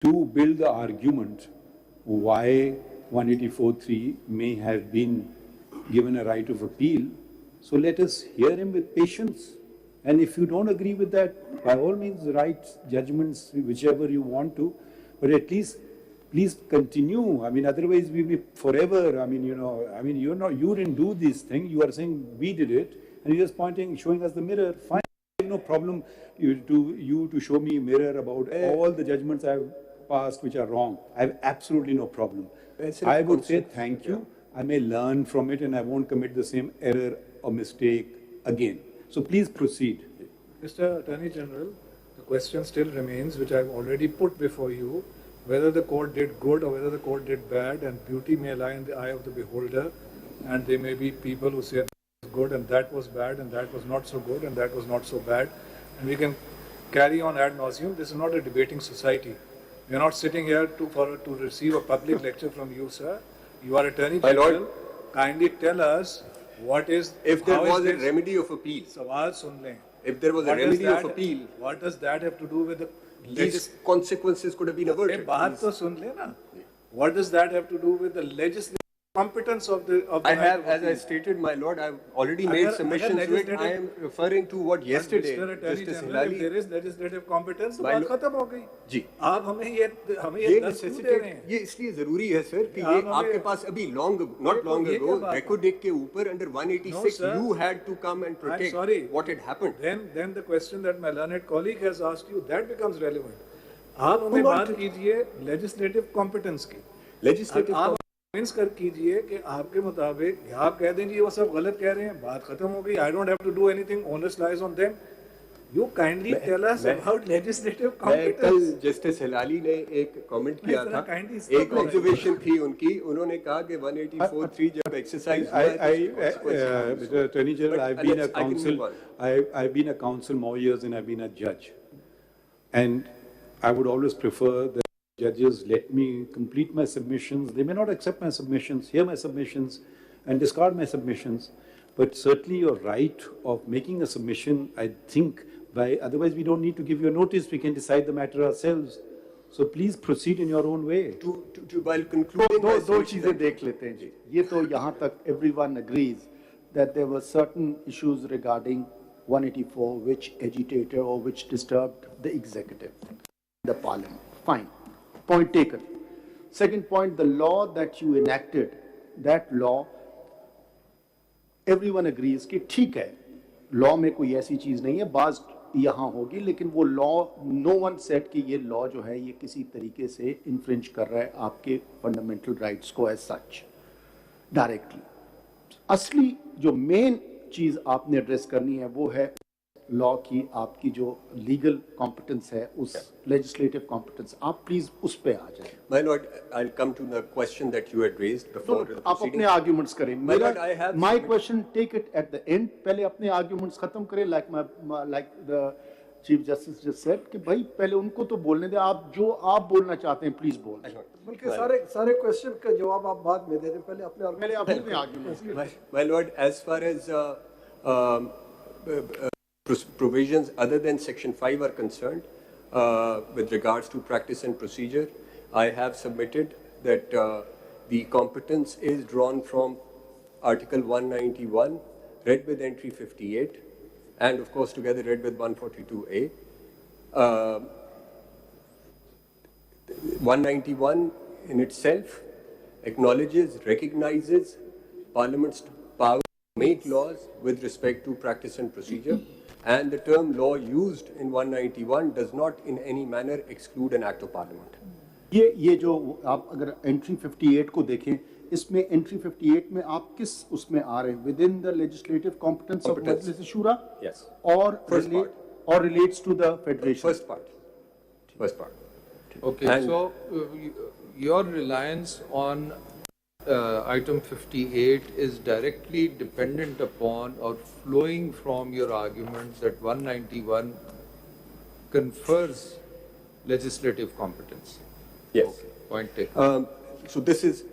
to build the argument why 184.3 may have been given a right of appeal. So let us hear him with patience. And if you don't agree with that, by all means, write judgments, whichever you want to. But at least, please continue. I mean, otherwise we will be forever. I mean, you didn't do this thing. You are saying we did it. And you're just pointing, showing us the mirror. Fine. I have no problem to show me a mirror about all the judgments I've passed which are wrong. I have absolutely no problem. I would say thank you. I may learn from it and I won't commit the same error or mistake again. So please proceed. Mr. Attorney General, the question still remains, which I've already put before you, whether the court did good or whether the court did bad, and beauty may lie in the eye of the beholder, and there may be people who say that was good and that was bad and that was not so good and that was not so bad, and we can carry on ad nauseum. This is not a debating society. We are not sitting here to receive a public lecture from you, sir. You are Attorney General. Kindly tell us what is... If there was a remedy of appeal. Sawal sun le. If there was a remedy of appeal. What does that have to do with the... These consequences could have been averted. Baat to sun le na. What does that have to do with the legislative competence of the... I have, as I stated, my lord, I have already made submissions to it. I am referring to what yesterday Justice Hilali... If there is legislative competence, तो बात खत्म हो गई. जी. आप हमें ये necessitate ये इसलिए जरूरी है सर कि ये आपके पास अभी not long ago record date के ऊपर under 186 you had to come and protect what had happened. Then the question that my learned colleague has asked you, that becomes relevant. आप हमें बात कीजिए legislative competence की. Legislative कन्विंस कर कीजिए कि आपके मुताबिक आप कह दें जी वो सब गलत कह रहे हैं, बात खत्म हो गई. I don't have to do anything, onus lies on them. You kindly tell us about legislative competence. कल जस्टिस हिलाली ने एक कमेंट किया था, एक ऑब्जर्वेशन थी उनकी, उन्होंने कहा कि 184.3 जब exercise Mr. Attorney General, I've been a counsel more years than I've been a judge, and I would always prefer that judges let me complete my submissions. They may not accept my submissions, hear my submissions, and discard my submissions, but certainly your right of making a submission, I think, otherwise we don't need to give you a notice, we can decide the matter ourselves. So please proceed in your own way. While concluding, दो चीजें देख लेते हैं जी. ये तो यहाँ तक everyone agrees that there were certain issues regarding 184 which agitated or which disturbed the executive, the parliament. Fine. Point taken. Second point, the law that you enacted, that law, everyone agrees कि ठीक है, law में कोई ऐसी चीज नहीं है, बाज यहाँ होगी, लेकिन वो law, no one said कि ये law जो है ये किसी तरीके से infringe कर रहा है आपके fundamental rights को as such, directly. असली जो main चीज आपने address करनी है वो है लॉ की आपकी जो लीगल कॉम्पिटेंस है, उस लेजिस्लेटिव कॉम्पिटेंस, आप प्लीज उस पे आ जाएं. My lord, I'll come to the question that you had raised before. तो आप अपने आर्ग्यूमेंट्स करें. My question, take it at the end. पहले अपने आर्ग्यूमेंट्स खत्म करें, like the chief justice just said कि भाई पहले उनको तो बोलने दें, आप जो आप बोलना चाहते हैं प्लीज बोल. बल्कि सारे क्वेश्चन का जवाब आप बाद में दे दें, पहले अपने arguments. My lord, as far as provisions other than Section 5 are concerned, with regards to practice and procedure, I have submitted that the competence is drawn from Article 191, read with entry 58, and of course together read with 142A. 191 in itself acknowledges, recognizes Parliament's power to make laws with respect to practice and procedure. And the term law used in 191 does not in any manner exclude an act of parliament. ये जो आप अगर entry 58 को देखें, इसमें entry 58 में आप किस उसमें आ रहे हैं? Within the legislative competence of Majlis Shura? Yes. Or relates to the federation? First part. Okay. And so your reliance on item 58 is directly dependent upon or flowing from your arguments that 191 confers legislative competence. Yes. Okay. Point taken. So this is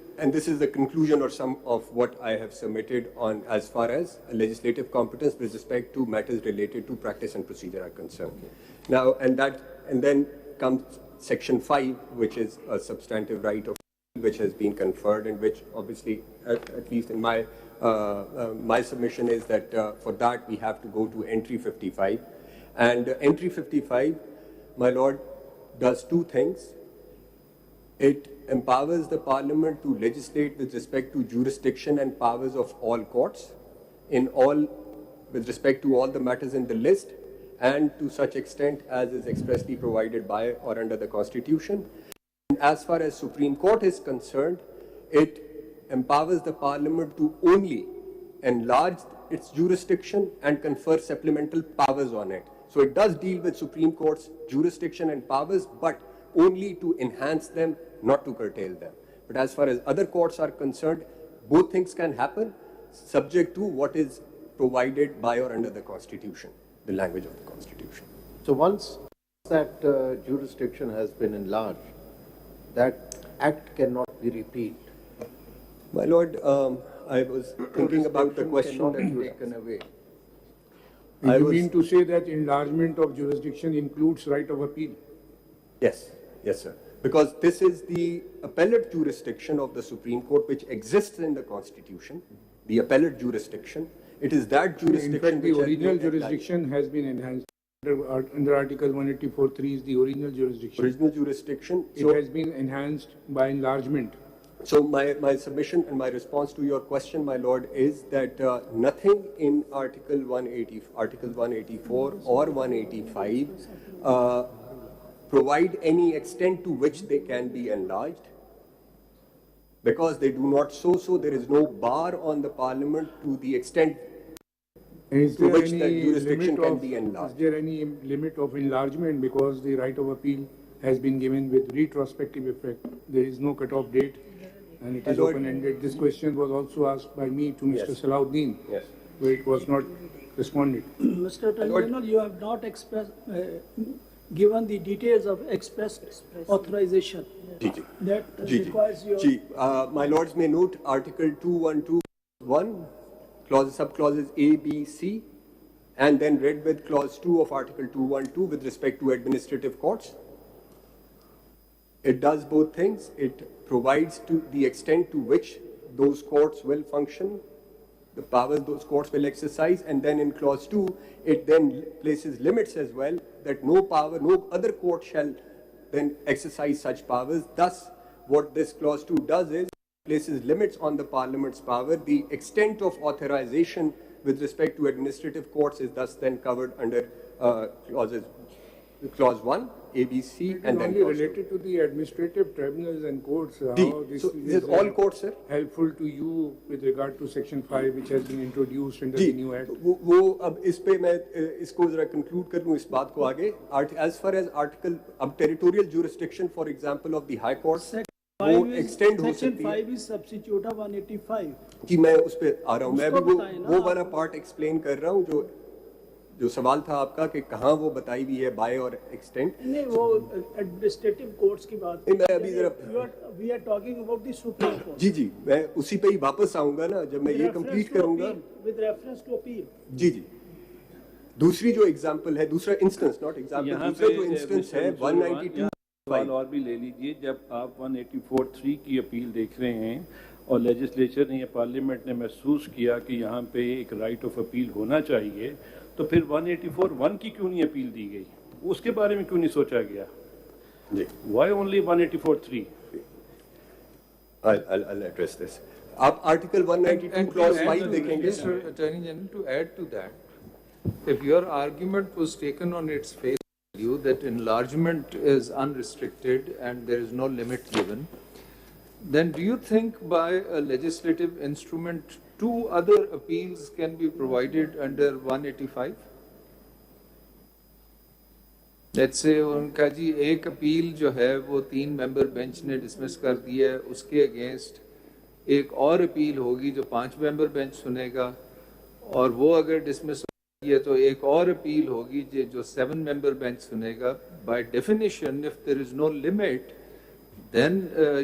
the conclusion or some of what I have submitted on as far as legislative competence with respect to matters related to practice and procedure are concerned. Okay. Now, and then comes Section 5, which is a substantive right of which has been conferred, and which obviously, at least in my my submission is that for that we have to go to entry 55. And entry 55, my lord, does two things. It empowers the parliament to legislate with respect to jurisdiction and powers of all courts with respect to all the matters in the list, and to such extent as is expressly provided by or under the Constitution. And as far as Supreme Court is concerned, it empowers the Parliament to only enlarge its jurisdiction and confer supplemental powers on it. So it does deal with Supreme Court's jurisdiction and powers, but only to enhance them, not to curtail them. But as far as other courts are concerned, both things can happen, subject to what is provided by or under the Constitution, the language of the Constitution. So once that jurisdiction has been enlarged, that act cannot be repealed. My lord, I was thinking about the question Cannot that be you taken away. You mean to say that enlargement of jurisdiction includes right of appeal? Yes, yes, sir. Because this is the appellate jurisdiction of the Supreme Court, which exists in the Constitution, the appellate jurisdiction. It is that jurisdiction. In fact, the which has original been jurisdiction has been enhanced. Under Article 184.3 is the original jurisdiction. Original jurisdiction. It has been enhanced by enlargement. So my submission and my response to your question, my lord, is that nothing in Article 184 or 185 provide any extent to which they can be enlarged. Because they do not so, there is no bar on the Parliament to the extent to which the jurisdiction can be enlarged. Is there any limit of enlargement because the right of appeal has been given with retrospective effect? There is no cut-off date and it is open-ended. This question was also asked by me to Mr. Yes. Salahuddin, Yes. where it was not responded. Mr. Attorney General, you have not given the details of express authorization. That requires your... My lords may note Article 212(1), subclauses A, B, C, and then read with Clause 2 of Article 212 with respect to administrative courts. It does both things. It provides to the extent to which those courts will function, the powers those courts will exercise, and then in Clause 2, it then places limits as well, that no other court shall then exercise such powers. Thus, what this Clause 2 does is places limits on the Parliament's power. The extent of authorization with respect to administrative courts is thus then covered under Clause 1, A, B, C, and then only Clause 2. related to the administrative tribunals and courts. How this So is this is all courts, sir? helpful to you with regard to Section 5, which has been introduced under the new Act? वो अब इस पे मैं इसको जरा conclude कर लूँ इस बात को आगे. As far as अब territorial jurisdiction, for example, of the High Court, वो extend हो Section सकती है. 5 is substitute of 185. कि मैं उस पे आ रहा हूँ. मैं भी उसको बताएं ना वो आप. वाला part explain कर रहा हूँ जो सवाल था आपका कि कहाँ वो बताई हुई है by और extent. नहीं, वो administrative courts की बात नहीं, मैं अभी जरा we are talking about the Supreme Court. जी मैं उसी पे ही वापस आऊंगा ना जब मैं ये complete करूंगा. With reference to appeal. जी दूसरी जो एग्जांपल है, दूसरा इंस्टेंस, नॉट एग्जांपल, दूसरा जो इंस्टेंस है 192 सवाल और भी ले लीजिए. जब आप 184(3) की अपील देख रहे हैं और लेजिस्लेचर ने या पार्लियामेंट ने महसूस किया कि यहाँ पे एक राइट ऑफ अपील होना चाहिए, तो फिर 184(1) की क्यों नहीं अपील दी गई? उसके बारे में क्यों नहीं सोचा गया? Why only 184(3)? I'll address this. आप आर्टिकल 192 क्लॉज 5 देखेंगे. Mr. Attorney General, to add to that, if your argument was taken on its face value that enlargement is unrestricted and there is no limit given, then do you think by a legislative instrument 2 other appeals can be provided under 185? Let's say उनका जी एक appeal जो है वो 3 member bench ने dismiss कर दी है, उसके against एक और अपील होगी जो 5 मेंबर बेंच सुनेगा, और वो अगर डिसमिस होगी है तो एक और अपील होगी जो 7 मेंबर बेंच सुनेगा. By definition, if there is no limit, then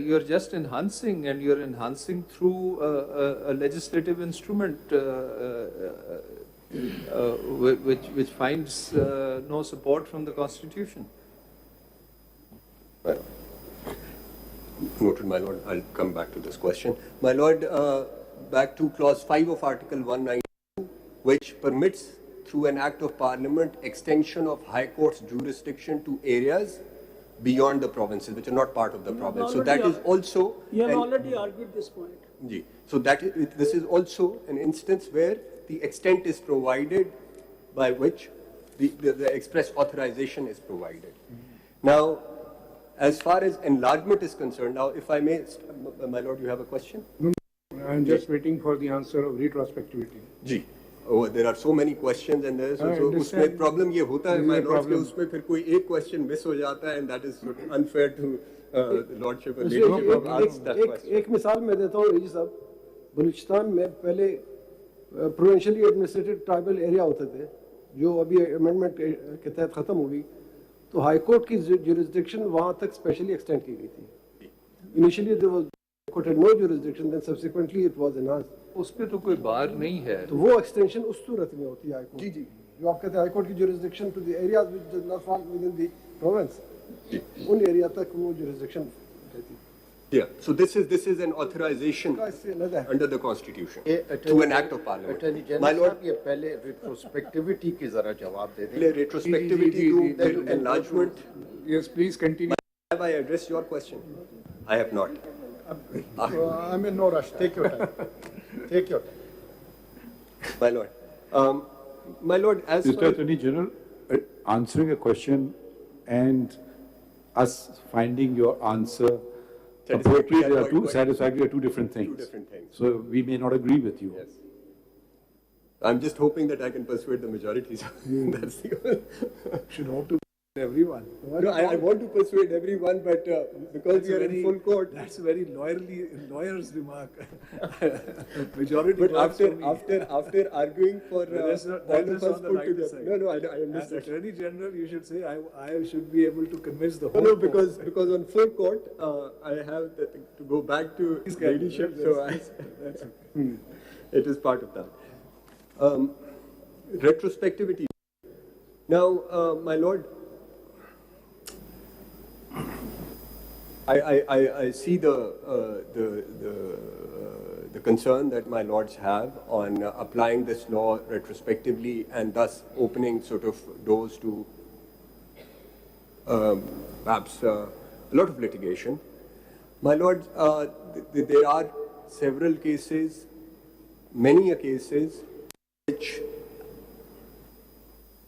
you're just enhancing, and you're enhancing through a legislative instrument which finds no support from the Constitution. Noted, my lord. I'll come back to this question. My lord, back to clause 5 of Article 192, which permits, through an act of parliament, extension of High Court's jurisdiction to areas beyond the provinces, which are not part of the province. So that is also... You have already argued this point. Ji. So this is also an instance where the extent is provided by which the express authorization is provided. Now, as far as enlargement is concerned, now if I may, my lord, you have a question? No, I'm just waiting for the answer of retrospectivity. Ji. Oh, there are so many questions and there is so उसमें problem ये होता है my lord कि उसमें फिर कोई एक question miss हो जाता है and that is unfair to the lordship and leadership of asked that question. एक मिसाल मैं देता हूँ जी साहब, बलूचिस्तान में पहले प्रोविंशियली एडमिनिस्ट्रेटेड ट्राइबल एरिया होते थे जो अभी अमेंडमेंट के तहत खत्म हो गई, तो हाई कोर्ट की जुरिसडिक्शन वहाँ तक स्पेशली एक्सटेंड की गई थी. Initially there was court had no jurisdiction, then subsequently it was enhanced. उस पे तो कोई बार नहीं है. तो वो एक्सटेंशन उस सूरत में होती है हाई कोर्ट. जी जी, जो आप कहते हैं हाई कोर्ट की jurisdiction to the areas which does not fall within the province, उन एरिया तक वो जुरिसडिक्शन रहती है. Yeah, so this is an authorization under the constitution to an act of parliament. My lord, ये पहले retrospectivity की जरा जवाब दे दें. retrospectivity to enlargement. Yes, please continue. Have I addressed your question? I have not. I'm in no rush. Take your time. Take your time. My lord, as Mr. Attorney General, answering a question and us finding your answer appropriate are two satisfactory are two different things. Two different things. So we may not agree with you. Yes. I'm just hoping that I can persuade the majorities. That's the Should hope to everyone. No, I want to persuade everyone, but because we are in full court. That's a very lawyer's remark. Majority. But after arguing for all of us put together. No, I understand. As Attorney General, you should say I should be able to convince the whole court. No, because on full court, I have to go back to leadership. So that's okay. It is part of that. Retrospectivity. Now, my lord, I see the concern that my lords have on applying this law retrospectively and thus opening sort of doors to perhaps a lot of litigation. My lords, there are several cases, many cases which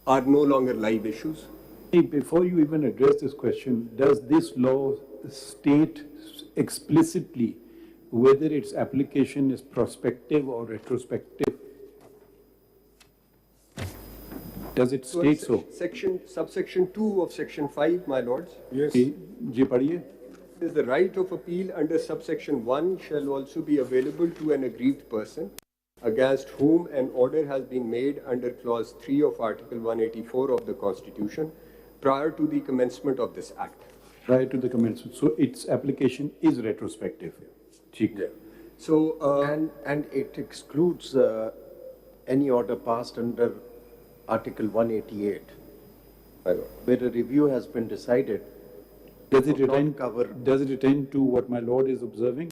are no longer live issues. Before you even address this question, does this law state explicitly whether its application is prospective or retrospective? Does it state so? Subsection 2 of Section 5, my lords. Yes. Ji padhiye. Says the right of appeal under subsection 1 shall also be available to an aggrieved person against whom an order has been made under clause 3 of Article 184 of the Constitution prior to the commencement of this act. Prior to the commencement. So its application is retrospective. Yeah. So, and it excludes any order passed under Article 188, where a review has been decided. Does it attend to what my lord is observing?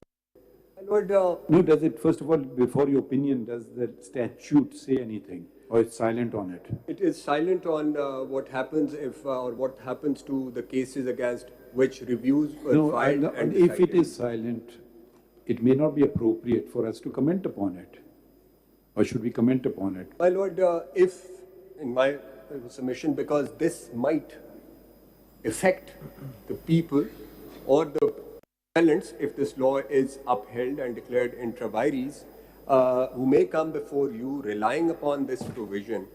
My lord, no, does it, first of all, before your opinion, does the statute say anything? Or it's silent on it? It is silent on what happens if, or what happens to the cases against which reviews were filed and if it is silent, it may not be appropriate for us to comment upon it. Or should we comment upon it? My lord, if, in my submission, because this might affect the people or the appellants, if this law is upheld and declared intra vires, who may come before you relying upon this provision,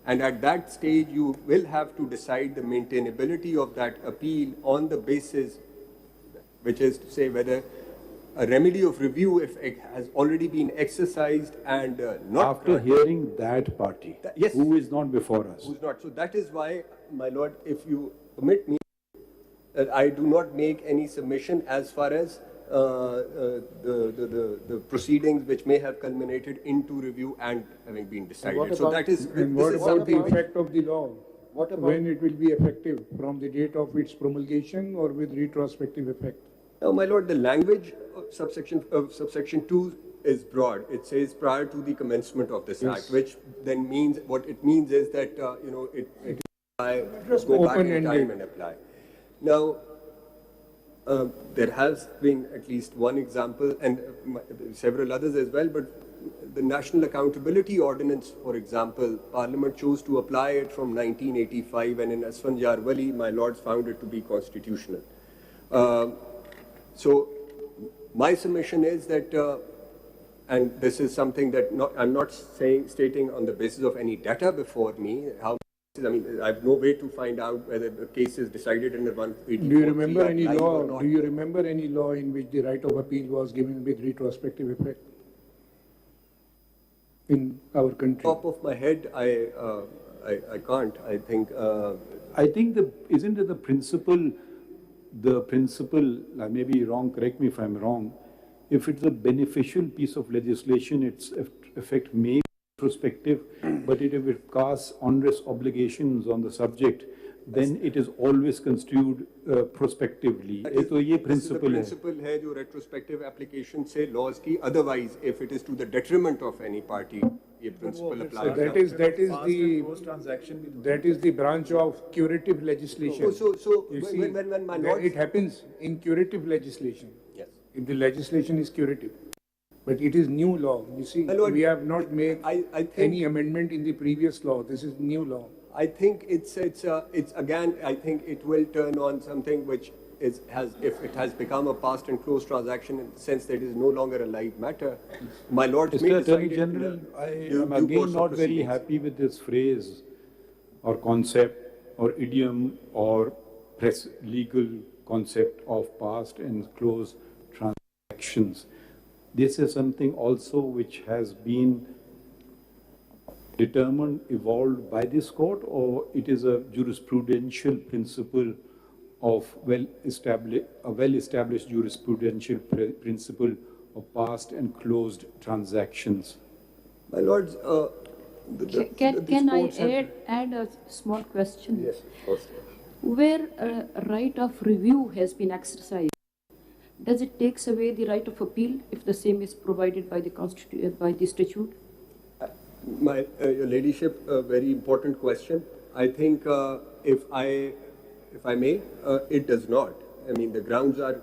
and at that stage you will have to decide the maintainability of that appeal on the basis, which is to say whether a remedy of review if it has already been exercised and not after hearing that party, yes, who is not before us. Who's not. So that is why, my lord, if you permit me, that I do not make any submission as far as the proceedings which may have culminated into review and having been decided. So that is, and what about the effect of the law? What about when it will be effective, from the date of its promulgation or with retrospective effect? Now, my lord, the language of subsection 2 is broad. It says prior to the commencement of this act, which then means, what it means is that, it go back in time and apply. Now, there has been at least one example and several others as well, but the National Accountability Ordinance, for example, Parliament chose to apply it from 1985, and in Aswan Jarwali, my lords found it to be constitutional. So my submission is that, and this is something that I'm not stating on the basis of any data before me, I have no way to find out whether the case is decided under 184. Do you remember any law? Do you remember any law in which the right of appeal was given with retrospective effect in our country? Top of my head, I can't. I think. Isn't it the principle? I may be wrong. Correct me if I'm wrong. If it's a beneficial piece of legislation, its effect may be retrospective, but if it casts onerous obligations on the subject, then it is always construed prospectively. तो ये principle है. Principle है जो retrospective application से laws की. Otherwise, if it is to the detriment of any party, ये principle applies. That is the branch of curative legislation. So you see, when my lords, it happens in curative legislation. Yes. If the legislation is curative, but it is new law. You see, we have not made any amendment in the previous law. This is new law. I think it's again, I think it will turn on something which if it has become a past and closed transaction in the sense that it is no longer a live matter, my lords may Mr. decide Attorney General, I am again not very happy with this phrase or concept or idiom or legal concept of past and closed transactions. This is something also which has been determined, evolved by this court, or it is a jurisprudential principle of well-established jurisprudential principle of past and closed transactions? My lords, can I add a small question? Yes, of course. Where a right of review has been exercised, does it take away the right of appeal if the same is provided by the statute? Your ladyship, a very important question. I think if I may, it does not. I mean, the grounds are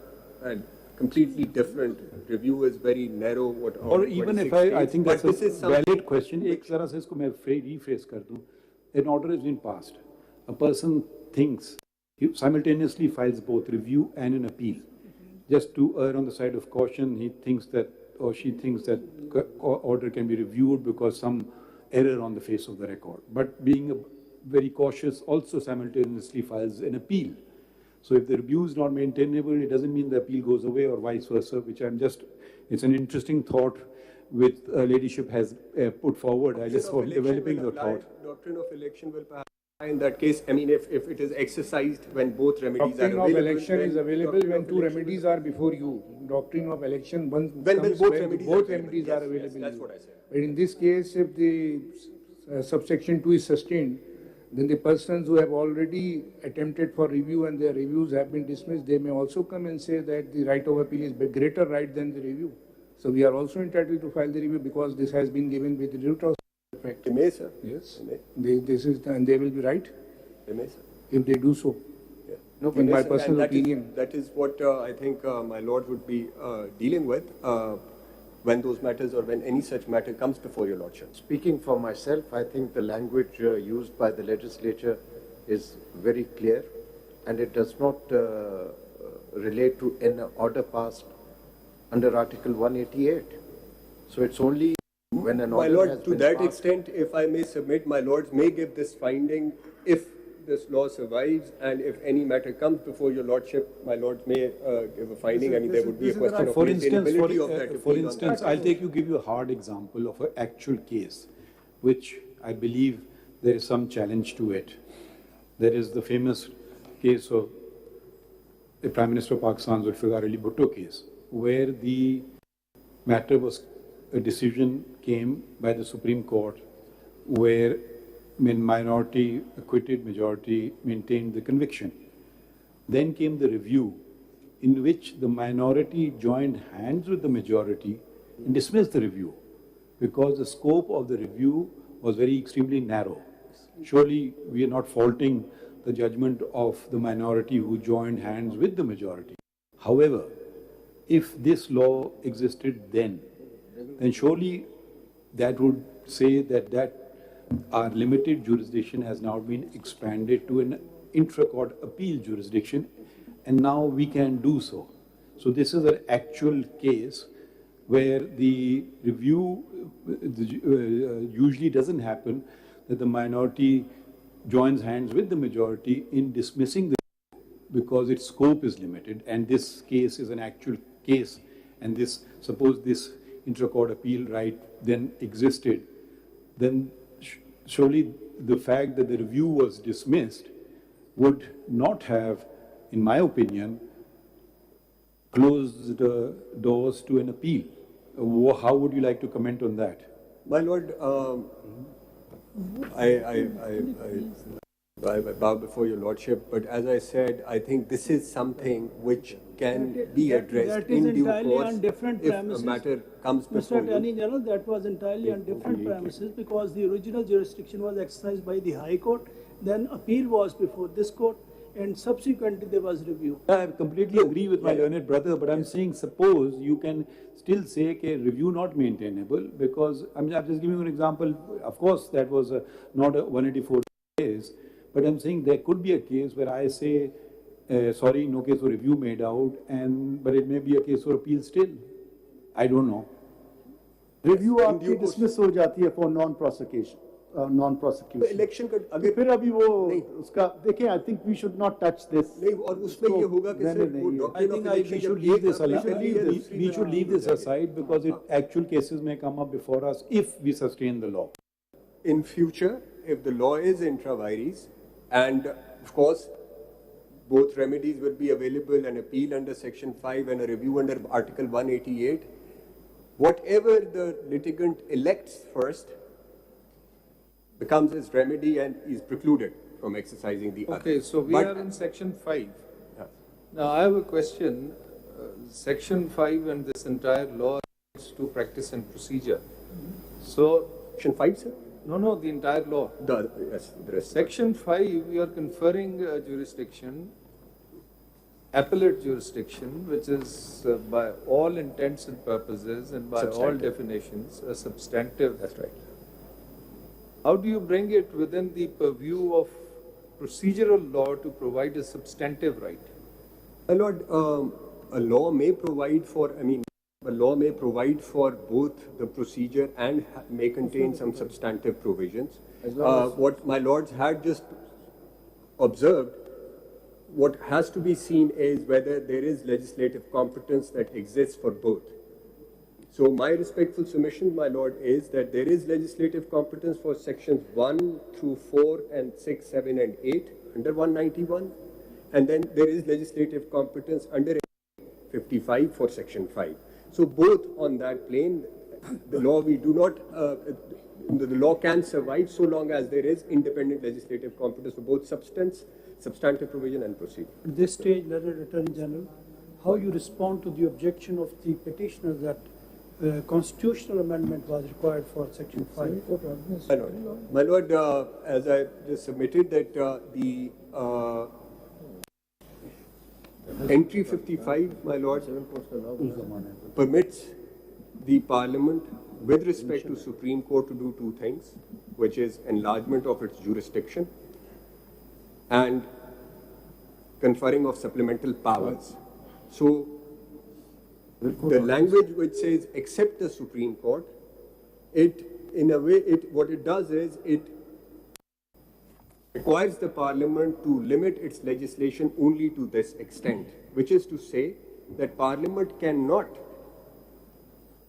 completely different. Review is very narrow. Or even if I think that's a valid question. एक तरह से इसको मैं rephrase कर दूं. An order has been passed. A person thinks, he simultaneously files both review and an appeal. Just to err on the side of caution, he thinks that, or she thinks that order can be reviewed because some error on the face of the record. But being very cautious, also simultaneously files an appeal. So if the review is not maintainable, it doesn't mean the appeal goes away or vice versa, which it's an interesting thought which ladyship has put forward. I just was developing the thought. Doctrine of election will perhaps in that case, I mean, if it is exercised when both remedies are available. Doctrine of election is available when two remedies are before you. Doctrine of election when both remedies are available. Yes, that's what I said. But in this case, if the subsection 2 is sustained, then the persons who have already attempted for review and their reviews have been dismissed, they may also come and say that the right of appeal is a greater right than the review. So we are also entitled to file the review because this has been given with the retrospective effect. They may, sir. Yes. They may. And they will be right. They may, sir. If they do so. Yeah. No, in my personal opinion. That is what I think my lord would be dealing with when those matters or when any such matter comes before your lordship. Speaking for myself, I think the language used by the legislature is very clear, and it does not relate to an order passed under Article 188. So it's only when an order My lord, has to been that passed. extent, if I may submit, my lords may give this finding if this law survives, and if any matter comes before your lordship, my lords may give a finding, and there would be a question of maintainability of that. For instance, I'll give you a hard example of an actual case, which I believe there is some challenge to it. There is the famous case of the Prime Minister of Pakistan, Zulfikar Ali Bhutto case, where the matter was, a decision came by the Supreme Court, where minority acquitted, majority maintained the conviction. Then came the review, in which the minority joined hands with the majority and dismissed the review, because the scope of the review was very extremely narrow. Surely we are not faulting the judgment of the minority who joined hands with the majority. However, if this law existed then surely that would say that our limited jurisdiction has now been expanded to an intra-court appeal jurisdiction, and now we can do so. So this is an actual case where the review usually doesn't happen, that the minority joins hands with the majority in dismissing the because its scope is limited, and this case is an actual case, and suppose this intra-court appeal right then existed, then surely the fact that the review was dismissed would not have, in my opinion, closed the doors to an appeal. How would you like to comment on that? My Lord, I bow before your Lordship, but as I said, I think this is something which can be addressed in due course if a matter comes before Mr. Attorney General, that was entirely on different premises, because the original jurisdiction was exercised by the High Court, then appeal was before this court, and subsequently there was review. I completely agree with my learned brother, but I'm saying suppose you can still say a review not maintainable, because I'm just giving you an example. Of course, that was not a 184 case, but I'm saying there could be a case where I say, sorry, no case for review made out, but it may be a case for appeal still. I don't know. Review आपकी dismiss हो जाती है for non-prosecution. Non-prosecution. Election का अगर फिर अभी वो उसका देखिए, I think we should not touch this. नहीं, और उसमें ये होगा कि I think we should leave this aside. We should leave this aside, because actual cases may come up before us if we sustain the law. In future, if the law is intra vires, and of course, both remedies will be available, an appeal under Section 5 and a review under Article 188. Whatever the litigant elects first becomes his remedy and is precluded from exercising the other. Okay, so we are in Section 5. Yeah. Now I have a question. Section 5 and this entire law relates to practice and procedure. So, Section 5, sir? No, the entire law. Yes, the rest. Section 5, we are conferring jurisdiction, appellate jurisdiction, which is by all intents and purposes and by all definitions a substantive. That's right. How do you bring it within the purview of procedural law to provide a substantive right? My Lord, a law may provide for, a law may provide for both the procedure and may contain some substantive provisions. What my lords had just observed, what has to be seen is whether there is legislative competence that exists for both. So my respectful submission, my lord, is that there is legislative competence for sections 1 through 4 and 6, 7 and 8 under 191, and then there is legislative competence under 55 for section 5. So both on that plane, the law the law can survive so long as there is independent legislative competence for both substantive provision and procedure. At this stage, Learned Attorney General, how you respond to the objection of the petitioner that constitutional amendment was required for section 5? My lord, as I just submitted that the entry 55, my lord, permits the Parliament with respect to Supreme Court to do two things, which is enlargement of its jurisdiction and conferring of supplemental powers. So the language which says except the Supreme Court, what it does is it requires the Parliament to limit its legislation only to this extent, which is to say that Parliament cannot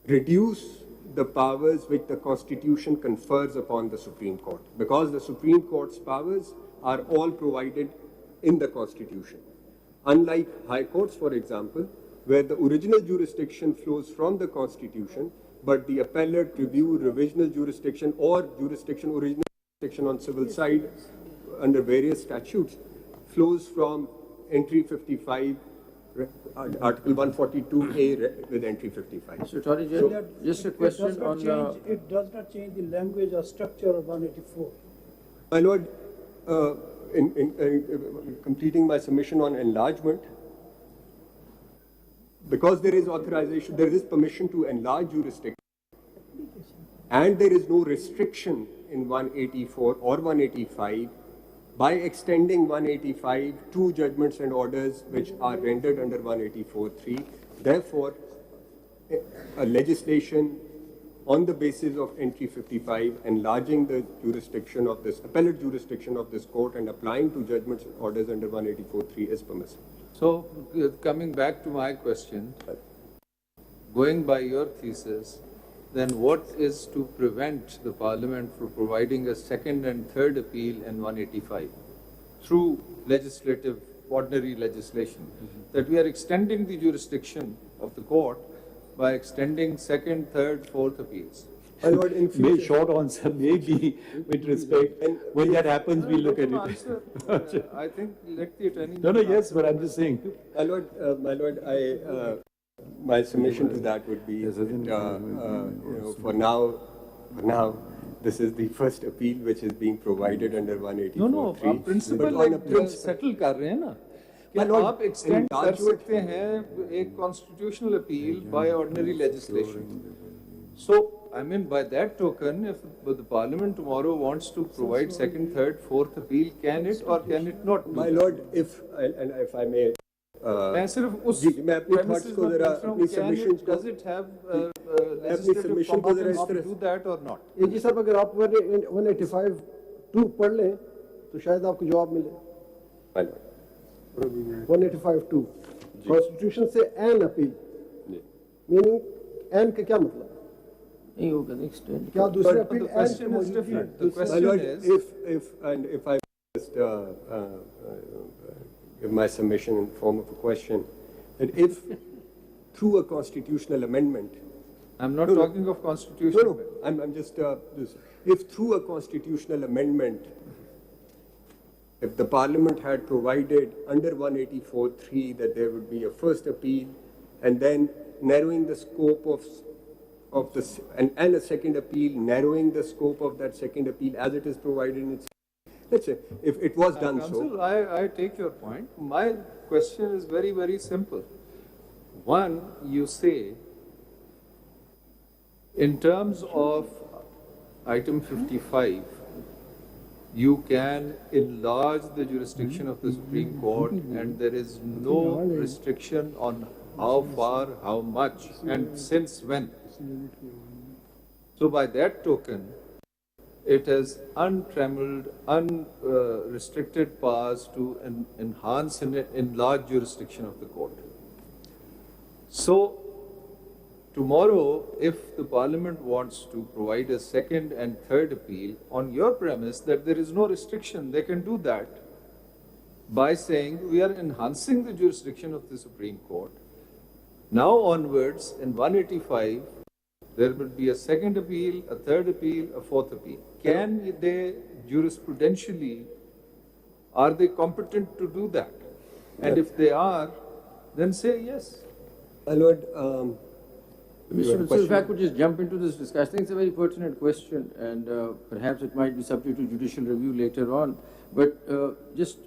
reduce the powers which the Constitution confers upon the Supreme Court, because the Supreme Court's powers are all provided in the Constitution. Unlike high courts, for example, where the original jurisdiction flows from the Constitution, but the appellate, review, revisional jurisdiction or jurisdiction originally section on civil side under various statutes flows from entry 55, Article 142A with entry 55. So, Attorney General, just a question on... It does not change the language or structure of 184. My Lord, in completing my submission on enlargement, because there is authorization, there is permission to enlarge jurisdiction, and there is no restriction in 184 or 185, by extending 185 to judgments and orders which are rendered under 184.3, therefore, a legislation on the basis of entry 55, enlarging the jurisdiction of this, appellate jurisdiction of this court and applying to judgments and orders under 184.3 is permissible. So, coming back to my question, going by your thesis, then what is to prevent the Parliament from providing a second and third appeal in 185 through legislative, ordinary legislation, that we are extending the jurisdiction of the court by extending second, third, fourth appeals? My Lord, in May future, short answer, maybe with respect. When that happens, we look at it. I think let the attorney. No, yes, but I'm just saying. My Lord, my submission to that would be, for now, this is the first appeal which is being provided under 184.3. No, आप principle settle कर रहे हैं ना कि आप extend कर सकते हैं एक constitutional appeal by ordinary legislation. So, I mean, by that token, if the Parliament tomorrow wants to provide second, third, fourth appeal, can it or can it not? My Lord, if I may. मैं सिर्फ उस मैं अपनी thoughts को जरा अपनी submissions को does it have legislative competence to do that or not? जी साहब, अगर आप 185(2) पढ़ लें तो शायद आपको जवाब मिले. 185(2) कॉन्स्टिट्यूशन से एन अपील, मीनिंग एन का क्या मतलब? नहीं होगा नेक्स्ट क्या दूसरे appeal The question is different. The My Lord, question is if I just give my submission in form of a question, that if through a constitutional amendment, I'm not talking of constitutional. I'm just if through a constitutional amendment, if the Parliament had provided under 184.3 that there would be a first appeal, and then narrowing the scope of this, and a second appeal, narrowing the scope of that second appeal as it is provided in its. Let's say, if it was done Counsel, so. I take your point. My question is very, very simple. One, you say, in terms of item 55, you can enlarge the jurisdiction of the Supreme Court and there is no restriction on how far, how much, and since when. So by that token, it has untrammeled, unrestricted powers to enhance and enlarge jurisdiction of the court. So, tomorrow, if the Parliament wants to provide a second and third appeal, on your premise that there is no restriction, they can do that by saying we are enhancing the jurisdiction of the Supreme Court. Now onwards, in 185, there will be a second appeal, a third appeal, a fourth appeal. Can they jurisprudentially, are they competent to do that? And if they are, then say yes. My Lord, Mr. If I could just jump into this discussion, I think it's a very pertinent question, and perhaps it might be subject to judicial review later on. But just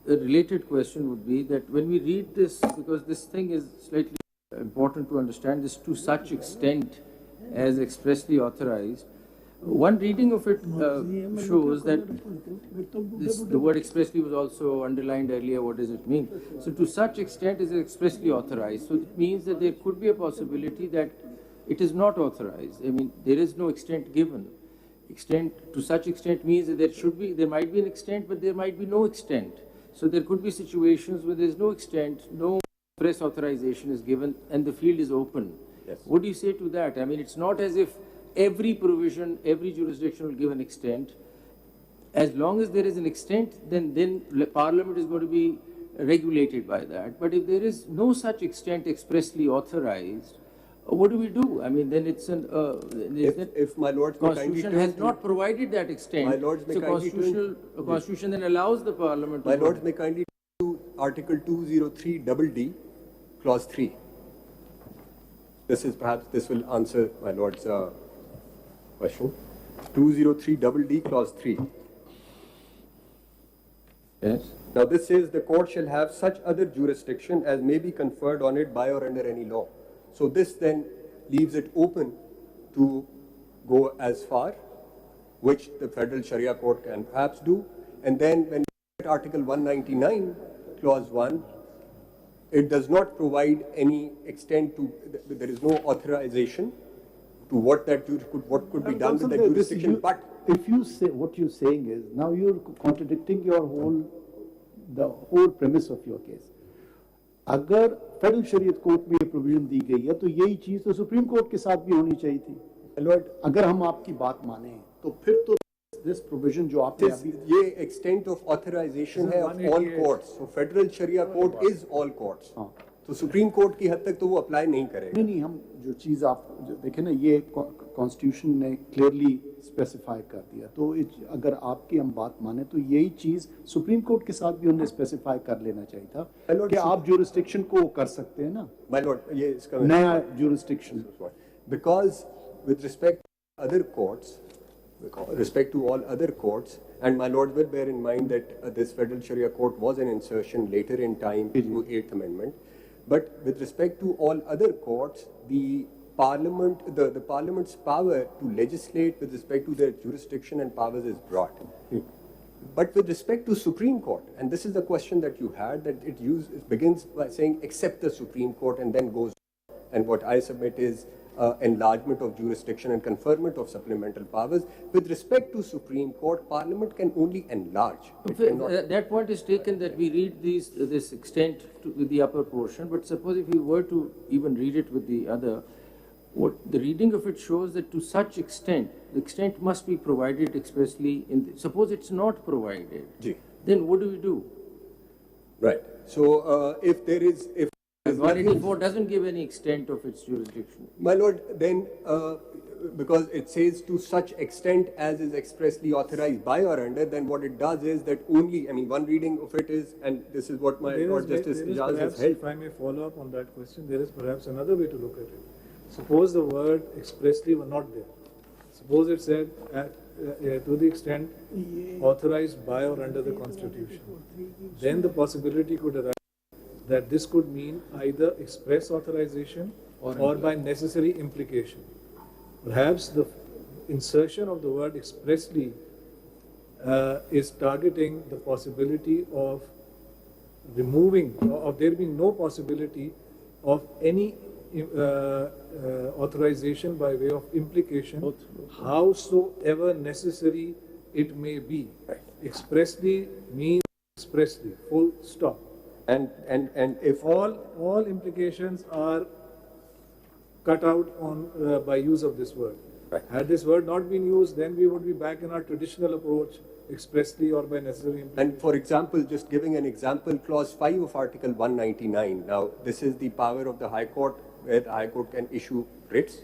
a related question would be that when we read this, because this thing is slightly important to understand, this to such extent as expressly authorized. One reading of it shows that the word expressly was also underlined earlier. What does it mean? So to such extent is expressly authorized. So it means that there could be a possibility that it is not authorized. I mean, there is no extent given. Extent to such extent means that there might be an extent, but there might be no extent. So there could be situations where there is no extent, no express authorization is given, and the field is open. Yes. What do you say to that? I mean, it's not as if every provision, every jurisdiction will give an extent. As long as there is an extent, then Parliament is going to be regulated by that. But if there is no such extent expressly authorized, What do we do? I mean, then it's an, If my lords may kindly Constitution turn has to- not provided that extent. My lords may So kindly turn- a constitution then allows the parliament to. My go lords ahead. may kindly to Article 203 D, Clause 3. This will answer my lord's question. 203 D, Clause 3. Yes. Now this says the court shall have such other jurisdiction as may be conferred on it by or under any law. So this then leaves it open to go as far, which the Federal Sharia Court can perhaps do. And then when we look at Article 199, Clause 1, it does not provide any extent to, there is no authorization to what could be done with that jurisdiction, but if you say, what you're saying is, now you're contradicting the whole premise of your case. अगर federal शरीयत court में ये provision दी गई है तो यही चीज तो सुप्रीम कोर्ट के साथ भी होनी चाहिए थी. अगर हम आपकी बात माने तो फिर तो this provision जो आपने अभी ये extent of authorization है of all courts. So Federal Sharia Court is all courts. तो सुप्रीम कोर्ट की हद तक तो वो अप्लाई नहीं करेगा. नहीं, हम जो चीज़ आप देखें ना, ये कॉन्स्टिट्यूशन ने क्लियरली स्पेसिफाई कर दिया. तो अगर आपकी हम बात माने तो यही चीज़ सुप्रीम कोर्ट के साथ भी उन्हें स्पेसिफाई कर लेना चाहिए था कि आप जुरिस्डिक्शन को कर सकते हैं ना. My lord, ये इसका नया jurisdiction. Because with respect to other courts, all other courts, and my lord will bear in mind that this Federal Sharia Court was an insertion later in time through 8th Amendment. But with respect to all other courts, the Parliament's power to legislate with respect to their jurisdiction and powers is broad. But with respect to Supreme Court, and this is the question that you had, that it begins by saying except the Supreme Court and then goes on. And what I submit is enlargement of jurisdiction and conferment of supplemental powers. With respect to Supreme Court, Parliament can only enlarge. That point is taken that we read this extent with the upper portion, but suppose if we were to even read it with the other, what the reading of it shows that to such extent, the extent must be provided expressly suppose it's not provided, then what do we do? Right. So if 184 doesn't give any extent of its jurisdiction. My lord, then because it says to such extent as is expressly authorized by or under, then what it does is that only, one reading of it is, and this is what my Lord Justice Ijaz has held. If I may follow up on that question, there is perhaps another way to look at it. Suppose the word expressly were not there. Suppose it said to the extent authorized by or under the Constitution. Then the possibility could arise that this could mean either express authorization or by necessary implication. Perhaps the insertion of the word expressly is targeting the possibility of removing, of there being no possibility of any authorization by way of implication, howsoever necessary it may be. Expressly means expressly, full stop. And if all implications are cut out on by use of this word. Right. Had this word not been used, then we would be back in our traditional approach, expressly or by necessary implication. And for example, just giving an example, Clause 5 of Article 199. Now, this is the power of the High Court, where the High Court can issue writs.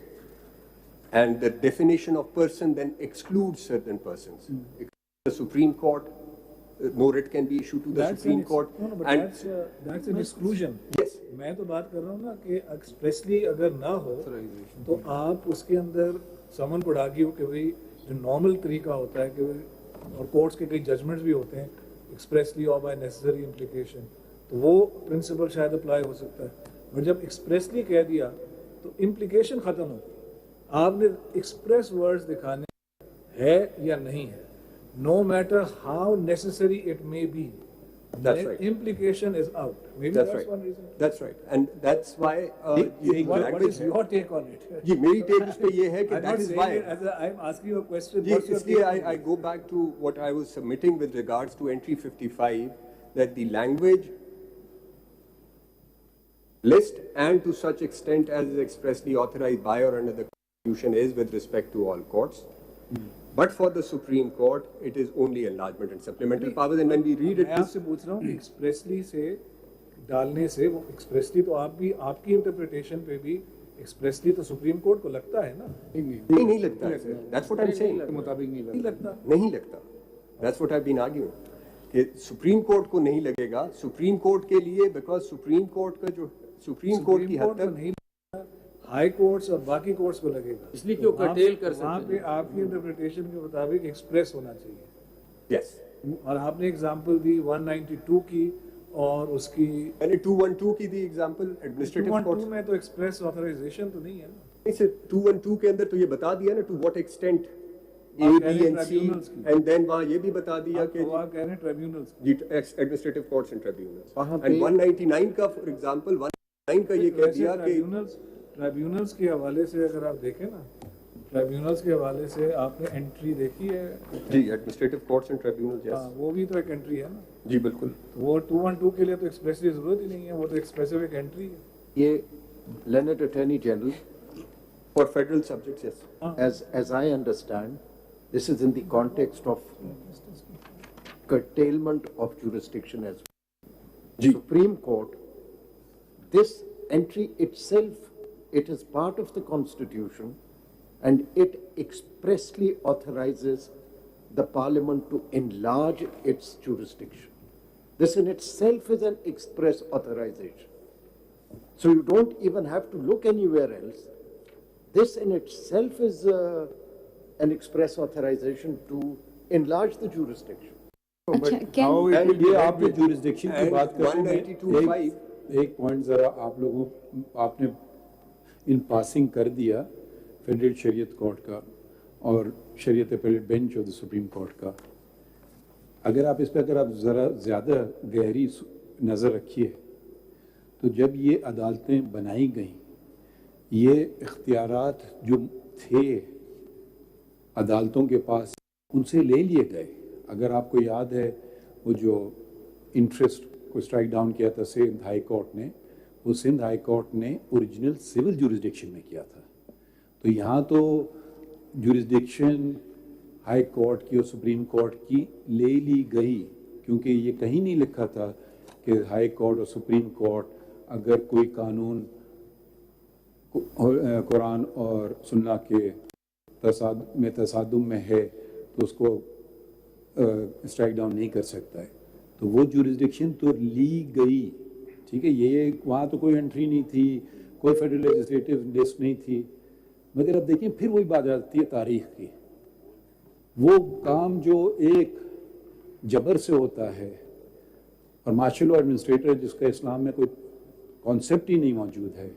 And the definition of person then excludes certain persons. The Supreme Court, no writ can be issued to the Supreme Court. No, but that's an exclusion. Yes. मैं तो बात कर रहा हूँ ना कि expressly अगर ना हो तो आप उसके अंदर someone could argue कि भाई जो normal तरीका होता है कि और courts के कई judgments भी होते हैं expressly or by necessary implication, तो वो principle शायद apply हो सकता है. but जब expressly कह दिया तो implication खत्म होती है. आपने express words दिखाने है या नहीं है, no matter how necessary it may be. That's right. Implication is out. Maybe that's that's right. one reason. That's right. And that's why What is your take on it? जी मेरी take उस पे ये है कि I'm that not is saying why it as I'm asking you a question. Ji What's your इसलिए take on I go back to what I was submitting with regards to entry 55, that the language list and to such extent as is expressly authorized by or under the Constitution is with respect to all courts. But for the Supreme Court, it is only enlargement and supplemental powers. And when we read it, मैं आपसे पूछ रहा हूँ expressly से डालने से वो expressly तो आप भी आपकी interpretation पे भी एक्सप्रेसली तो सुप्रीम कोर्ट को लगता है ना, नहीं लगता है, that's what I am saying, मुताबिक नहीं लगता। नहीं लगता, that's what I have been arguing कि सुप्रीम कोर्ट को नहीं लगेगा, सुप्रीम कोर्ट के लिए, बिकॉज सुप्रीम कोर्ट का जो सुप्रीम कोर्ट की हद तक नहीं, हाई कोर्ट्स और बाकी कोर्ट्स को लगेगा, इसलिए क्यों कर्टेल कर सकते वहाँ पे आपकी इंटरप्रिटेशन के मुताबिक एक्सप्रेस होना चाहिए। यस, और आपने एग्जांपल दी 192 की और उसकी मैंने 212 की दी एग्जांपल, एडमिनिस्ट्रेटिव 212 कोर्ट में तो एक्सप्रेस ऑथराइजेशन तो नहीं है ना। नहीं सर, 212 के अंदर तो ये बता दिया ना टू व्हाट एक्सटेंट ए, आप बी कह रहे एंड सी, tribunals की। एंड देन वहाँ ये भी बता दिया कि तो आप कह रहे हैं ट्रिब्यूनल्स जी एडमिनिस्ट्रेटिव कोर्ट्स एंड ट्रिब्यूनल्स, वहाँ एंड पे 199 का फॉर एग्जांपल 199 का ये कह दिया कि ट्रिब्यूनल्स के हवाले से अगर आप देखें ना, ट्रिब्यूनल्स के हवाले से आपने एंट्री देखी है जी एडमिनिस्ट्रेटिव कोर्ट्स एंड ट्रिब्यूनल्स, हाँ, यस वो भी तो एक एंट्री है ना। जी बिल्कुल, वो 212 के लिए तो एक्सप्रेसली जरूरत ही नहीं है, वो तो एक स्पेसिफिक एंट्री है। ये Learned Attorney General, for federal subjects, yes as I understand, this is in the context of curtailment of jurisdiction as well. जी Supreme Court, this entry itself, it is part of the Constitution and it expressly authorizes the Parliament to enlarge its jurisdiction. This in itself is an express authorization. So you don't even have to look anywhere else. This in itself is an express authorization to enlarge the jurisdiction. अच्छा, can And ये आपने jurisdiction की and बात कर रहे हैं, 192.5 एक point जरा आप लोगों आपने इन पासिंग कर दिया फेडरल शरीयत कोर्ट का और शरीयत appellate bench of the Supreme court का। अगर आप इस पर अगर आप ज़रा ज़्यादा गहरी नज़र रखिए तो जब ये अदालतें बनाई गईं, ये इख्तियारात जो थे अदालतों के पास उनसे ले लिए गए। अगर आपको याद है वो जो इंटरेस्ट को स्ट्राइक डाउन किया था सिंध हाई कोर्ट ने, वो सिंध हाई कोर्ट ने ओरिजिनल सिविल जुरिसडिक्शन में किया था। तो यहाँ तो जुरिसडिक्शन हाई कोर्ट की और सुप्रीम कोर्ट की ले ली गई, क्योंकि ये कहीं नहीं लिखा था कि हाई कोर्ट और सुप्रीम कोर्ट अगर कोई कानून कुरान और सुन्ना के तसादुम में है तो उसको स्ट्राइक डाउन नहीं कर सकता है। तो वो जुरिसडिक्शन तो ली गई, ठीक है, ये वहाँ तो कोई एंट्री नहीं थी, कोई फेडरल लेजिस्लेटिव लिस्ट नहीं थी। मगर अब देखिए फिर वही बात आती है तारीख की, वो काम जो एक जबर से होता है और मार्शल लॉ एडमिनिस्ट्रेटर जिसका इस्लाम में कोई कॉन्सेप्ट ही नहीं मौजूद है,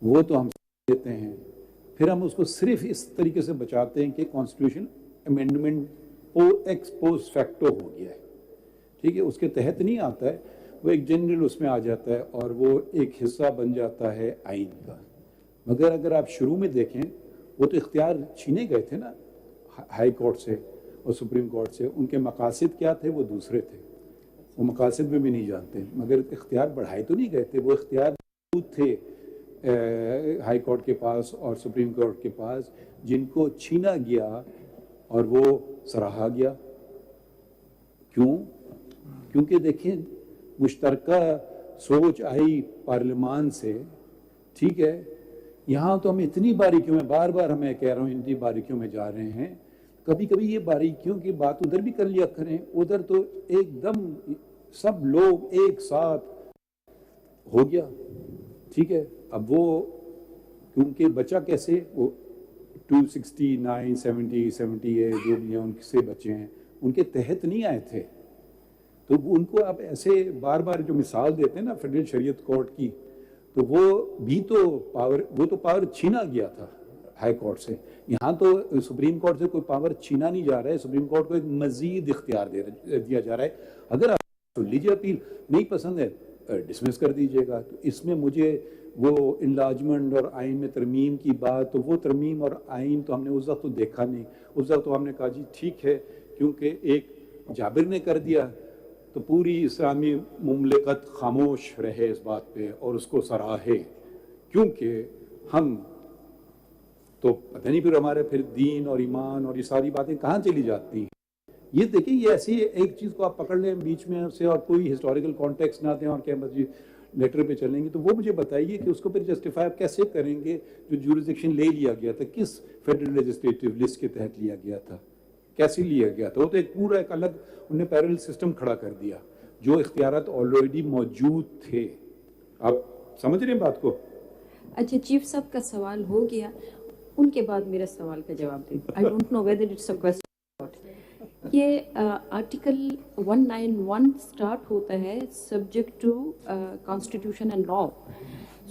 वो तो हम देते हैं, फिर हम उसको सिर्फ इस तरीके से बचाते हैं कि constitution amendment x post facto हो गया है, ठीक है, उसके तहत नहीं आता है, वो एक जनरल उसमें आ जाता है और वो एक हिस्सा बन जाता है आइन का। मगर अगर आप शुरू में देखें वो तो इख्तियार छीने गए थे ना हाई कोर्ट से और सुप्रीम कोर्ट से, उनके मकासद क्या थे वो दूसरे थे, वो मकासद में भी नहीं जानते, मगर इख्तियार बढ़ाए तो नहीं गए थे, वो इख्तियार थे हाई कोर्ट के पास और सुप्रीम कोर्ट के पास, जिनको छीना गया और वो सराहा गया। क्यों? क्योंकि देखें मुश्तरका सोच आई पार्लियामान से, ठीक है, यहाँ तो हम इतनी बारीकियों में, बार बार मैं कह रहा हूँ इतनी बारीकियों में जा रहे हैं, कभी कभी ये बारीकियों की बात उधर भी कर लिया करें, उधर तो एकदम सब लोग एक साथ हो गया, ठीक है। अब वो क्योंकि बचा कैसे, वो 269, 70, 78 जो भी हैं उनसे बचे हैं, उनके तहत नहीं आए थे, तो उनको आप ऐसे बार बार जो मिसाल देते हैं ना फेडरल शरीयत कोर्ट की, तो वो भी तो पावर छीना गया था हाई कोर्ट से। यहाँ तो सुप्रीम कोर्ट से कोई पावर छीना नहीं जा रहा है, सुप्रीम कोर्ट को एक मजीद इख्तियार दिया जा रहा है। अगर आप सुन लीजिए अपील नहीं पसंद है डिसमिस कर दीजिएगा। तो इसमें मुझे वो इनलार्जमेंट और आइन में तरमीम की बात, तो वो तरमीम और आइन तो हमने उस वक्त तो देखा नहीं, उस वक्त तो हमने कहा जी ठीक है, क्योंकि एक जाबिर ने कर दिया तो पूरी इस्लामी मुमलिकत खामोश रहे इस बात पे और उसको सराहे, क्योंकि हम तो पता नहीं फिर हमारे फिर दीन और ईमान और ये सारी बातें कहाँ चली जाती हैं। ये देखिए, ये ऐसी एक चीज़ को आप पकड़ लें बीच में से और कोई हिस्टोरिकल कॉन्टेक्स्ट ना दें और क्या बस लेटर पे चलेंगे, तो वो मुझे बताइए कि उसको फिर जस्टिफाई आप कैसे करेंगे जो जुरिसडिक्शन ले लिया गया था, किस फेडरल लेजिस्लेटिव लिस्ट के तहत लिया गया था, कैसे लिया गया था। वो तो एक पूरा एक अलग उन्हें पैरेलल सिस्टम खड़ा कर दिया, जो इख्तियारात ऑलरेडी मौजूद थे। आप समझ रहे हैं बात को? अच्छा, चीफ साहब का सवाल हो गया, उनके बाद मेरे सवाल का जवाब दें। I don't know whether it's a question. ये आर्टिकल 191 स्टार्ट होता है subject to constitution and law.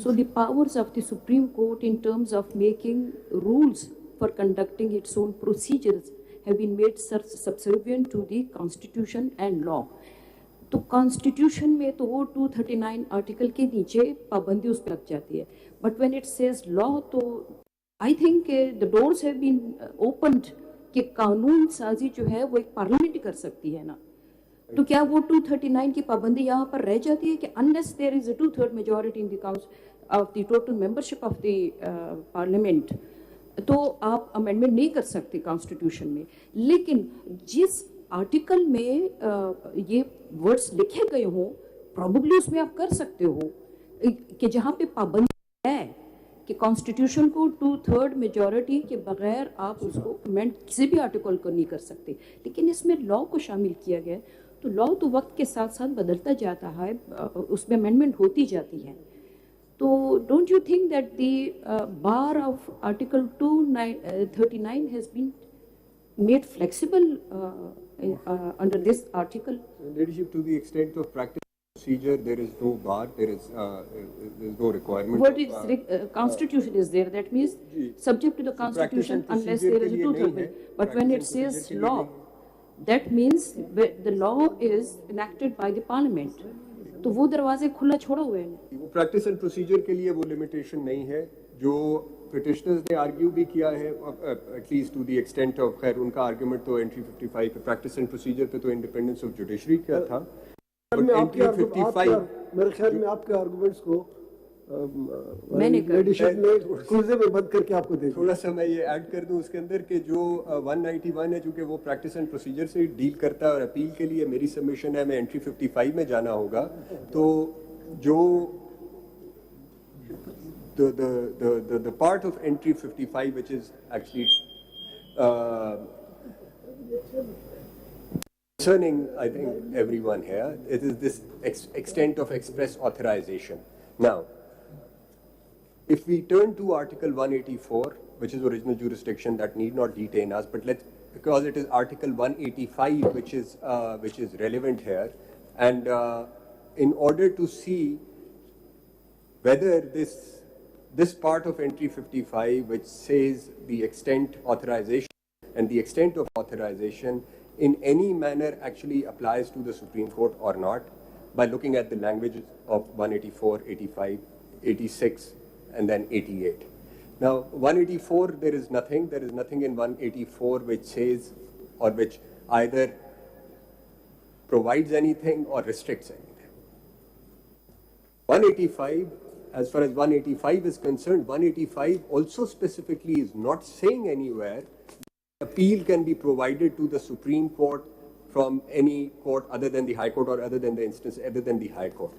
So the powers of the Supreme Court in terms of making rules for conducting its own procedures have been made subservient to the constitution and law. तो constitution में तो वो 239 article के नीचे पाबंदी उस पर लग जाती है, but when it says law तो I think the doors have been opened कि कानून साजी जो है वो एक पार्लियामेंट कर सकती है ना। तो क्या वो 239 की पाबंदी यहाँ पर रह जाती है कि unless there is a 2/3 majority in the council of the total membership of the parliament, तो आप अमेंडमेंट नहीं कर सकते कॉन्स्टिट्यूशन में। लेकिन जिस आर्टिकल में ये वर्ड्स लिखे गए हों, प्रॉबेबली उसमें आप कर सकते हो कि जहाँ पे पाबंदी है कि कॉन्स्टिट्यूशन को 2/3 मेजॉरिटी के बगैर आप उसको अमेंड किसी भी आर्टिकल को नहीं कर सकते। लेकिन इसमें लॉ को शामिल किया गया, तो लॉ तो वक्त के साथ साथ बदलता जाता है, उसमें अमेंडमेंट होती जाती है। तो don't you think that the bar of article 239 has been made flexible under this article? Leadership, to the extent of practice procedure, there is no bar, there is no requirement. What is constitution is there? That means subject to the constitution unless there is a 2/3. But when it says law, that means the law is enacted by the parliament. तो वो दरवाजे खुला छोड़ा हुए हैं। वो practice and procedure के लिए वो लिमिटेशन नहीं है जो पिटिशनर्स ने आर्ग्यू भी किया है, at least to the extent of, खैर उनका आर्ग्यूमेंट तो एंट्री 55 पे प्रैक्टिस एंड प्रोसीजर पे तो इंडिपेंडेंस ऑफ जुडिशरी का था। मेरे ख्याल में आपके आर्गुमेंट्स को लेजिस्लेशन में क्रूजे में बंद करके आपको दे थोड़ा सा मैं ये ऐड कर दूं उसके अंदर कि जो 191 है, चूंकि वो प्रैक्टिस एंड प्रोसीजर से डील करता है और अपील के लिए मेरी सबमिशन है, मैं एंट्री 55 में जाना होगा। तो जो the part of entry 55 which is actually concerning, I think, everyone here, it is this extent of express authorization. Now, if we turn to Article 184, which is original jurisdiction, that need not detain us, but because it is Article 185 which is relevant here, and in order to see whether this part of entry 55 which says the extent authorization and the extent of authorization in any manner actually applies to the Supreme Court or not, by looking at the language of 184, 85, 86 and then 88. Now 184, there is nothing in 184 which says or which either provides anything or restricts anything. 185, as far as 185 is concerned, 185 also specifically is not saying anywhere appeal can be provided to the Supreme Court from any court other than the High Court or other than the High Court.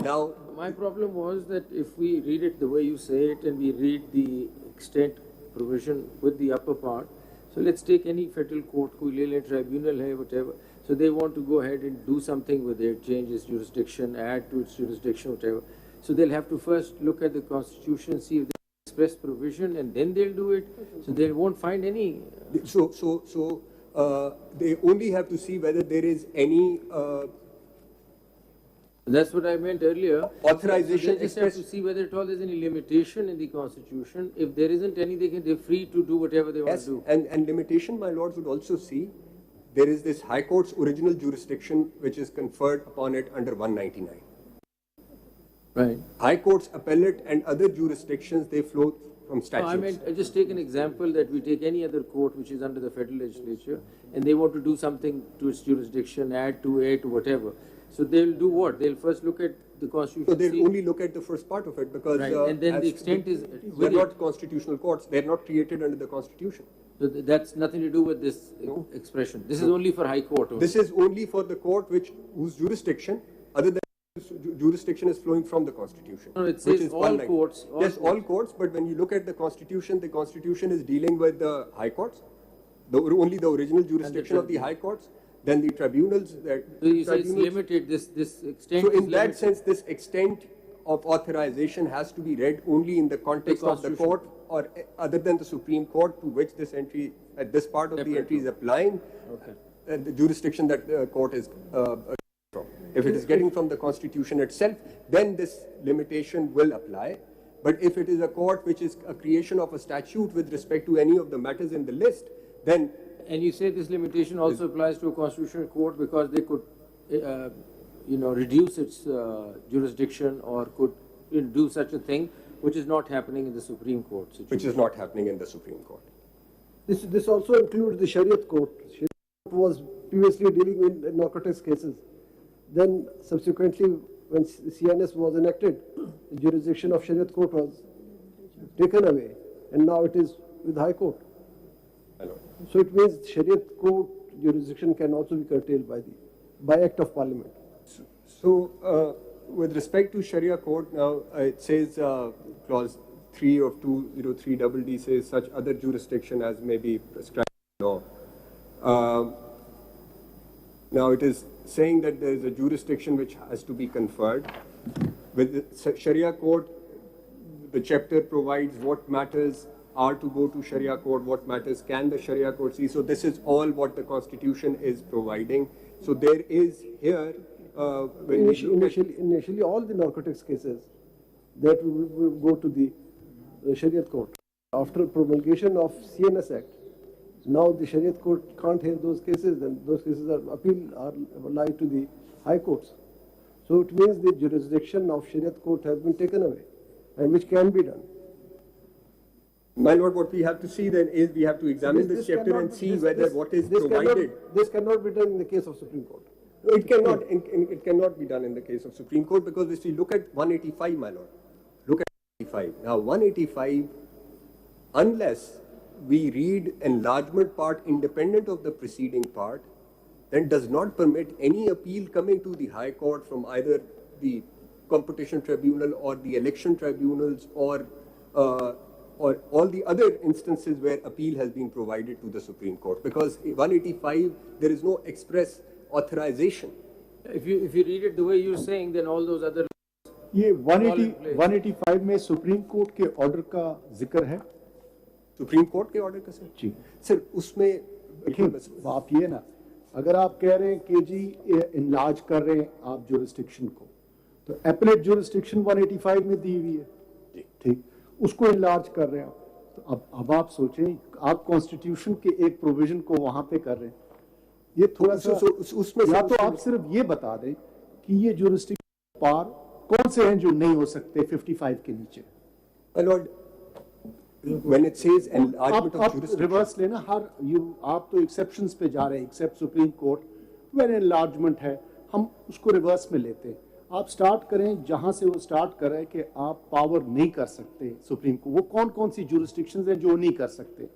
Now, my problem was that if we read it the way you say it and we read the extent provision with the upper part, so let's take any federal court, koi le tribunal hai, whatever. So they want to go ahead and do something with it, change its jurisdiction, add to its jurisdiction, whatever. So they'll have to first look at the Constitution, see if there's express provision, and then they'll do it. So they won't find any. So they only have to see whether there is any. That's what I meant earlier. Authorization. So they just have to see whether at all there's any limitation in the Constitution. If there isn't any, they're free to do whatever they want to do. And limitation, my lords, would also see there is this High Court's original jurisdiction which is conferred upon it under 199. Right. High Court's appellate and other jurisdictions, they flow from statutes. No, I mean, just take an example that we take any other court which is under the federal legislature and they want to do something to its jurisdiction, add to it, whatever. So they'll do what? They'll first look at the Constitution. So they'll only look at the first part of it because and then the extent is they're not constitutional courts. They're not created under the Constitution. So that's nothing to do with this expression. This is only for High Court. This is only for the court whose jurisdiction, other than jurisdiction is flowing from the Constitution. No, it says all courts. Yes, all courts, but when you look at the Constitution is dealing with the high courts, only the original jurisdiction of the high courts, then the tribunals. So you say it's limited, this extent. So in that sense, this extent of authorization has to be read only in the context of the court, or other than the Supreme Court, to which this entry, this part of the entry is applying, the jurisdiction that the court is from. If it is getting from the Constitution itself, then this limitation will apply. But if it is a court which is a creation of a statute with respect to any of the matters in the list, then... And you say this limitation also applies to a constitutional court because they could, reduce its jurisdiction, or could do such a thing, which is not happening in the Supreme Court situation. Which is not happening in the Supreme Court. This also includes the Shariat Court. Shariat Court was previously dealing with narcotics cases. Then subsequently, when CNS was enacted, the jurisdiction of Shariat Court was taken away, and now it is with High Court. So it means Shariat Court jurisdiction can also be curtailed by Act of Parliament. So with respect to Sharia Court, now it says clause 3 of 203DD says such other jurisdiction as may be prescribed in law. Now it is saying that there is a jurisdiction which has to be conferred. With the Sharia Court, the chapter provides what matters are to go to Sharia Court, what matters can the Sharia Court see. So this is all what the Constitution is providing. So there is here, initially all the narcotics cases that will go to the Shariat Court. After promulgation of CNS Act, now the Shariat Court can't hear those cases, then those cases are applied to the High Courts. So it means the jurisdiction of Shariat Court has been taken away, and which can be done. My lord, what we have to see then is we have to examine this chapter and see whether what is provided. This cannot be done in the case of Supreme Court. It cannot. It cannot be done in the case of Supreme Court, because if we look at 185, my lord, look at 185. Now 185, unless we read enlargement part independent of the preceding part, then does not permit any appeal coming to the High Court from either the Competition Tribunal or the election tribunals or all the other instances where appeal has been provided to the Supreme Court, because 185 there is no express authorization. If you read it the way you're saying, then all those other ये 185 में supreme court के order का जिक्र है. Supreme court के order का जी sir, उसमें देखिए आप ये ना, अगर आप कह रहे हैं कि जी इनलार्ज कर रहे हैं आप जुरिस्डिक्शन को, तो एपलेट जुरिस्डिक्शन 185 में दी हुई है, ठीक, उसको इनलार्ज कर रहे हैं आप. तो अब आप सोचें, आप कॉन्स्टिट्यूशन के एक प्रोविजन को वहां पे कर रहे हैं, ये थोड़ा सा उसमें या तो आप सिर्फ ये बता दें कि ये जुरिस्डिक्शन पार कौन से हैं जो नहीं हो सकते 55 के नीचे. Lord, when it says enlargement of jurisdiction, reverse लेना, आप तो एक्सेप्शंस पे जा रहे हैं, except Supreme Court, when enlargement है हम उसको रिवर्स में लेते हैं. आप स्टार्ट करें जहां से वो स्टार्ट कर रहे हैं कि आप पावर नहीं कर सकते सुप्रीम को. वो कौन कौन सी जुरिस्डिक्शंस हैं जो नहीं कर सकते,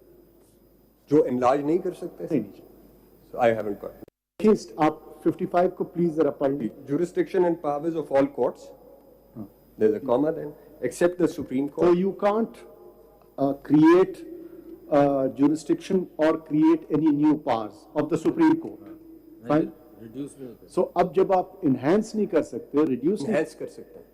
जो एनलार्ज नहीं कर सकते? नहीं. So I haven't got. आप 55 को प्लीज जरा पढ़िए. Jurisdiction and powers of all courts. There's a comma then. Except the Supreme Court. So you can't create jurisdiction or create any new powers of the Supreme Court. Fine. So अब जब आप enhance नहीं कर सकते, reduce enhance कर सकते हैं,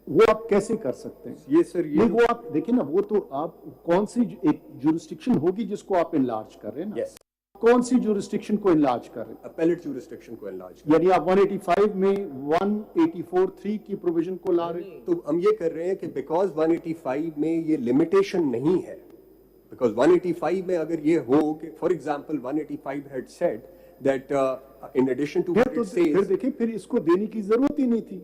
वो आप कैसे कर सकते हैं? ये सर ये वो आप देखिए ना, वो तो आप कौन सी एक jurisdiction होगी जिसको आप enlarge कर रहे हैं ना? Yes. कौन सी jurisdiction को enlarge कर रहे हैं? Appellate jurisdiction को enlarge. यानी आप 185 में 184(3) की provision को ला रहे हैं? तो हम ये कर रहे हैं कि because 185 में ये limitation नहीं है, because 185 में अगर ये हो कि for example 185 had said that in addition to what it says, फिर देखिए, फिर इसको देने की जरूरत ही नहीं थी.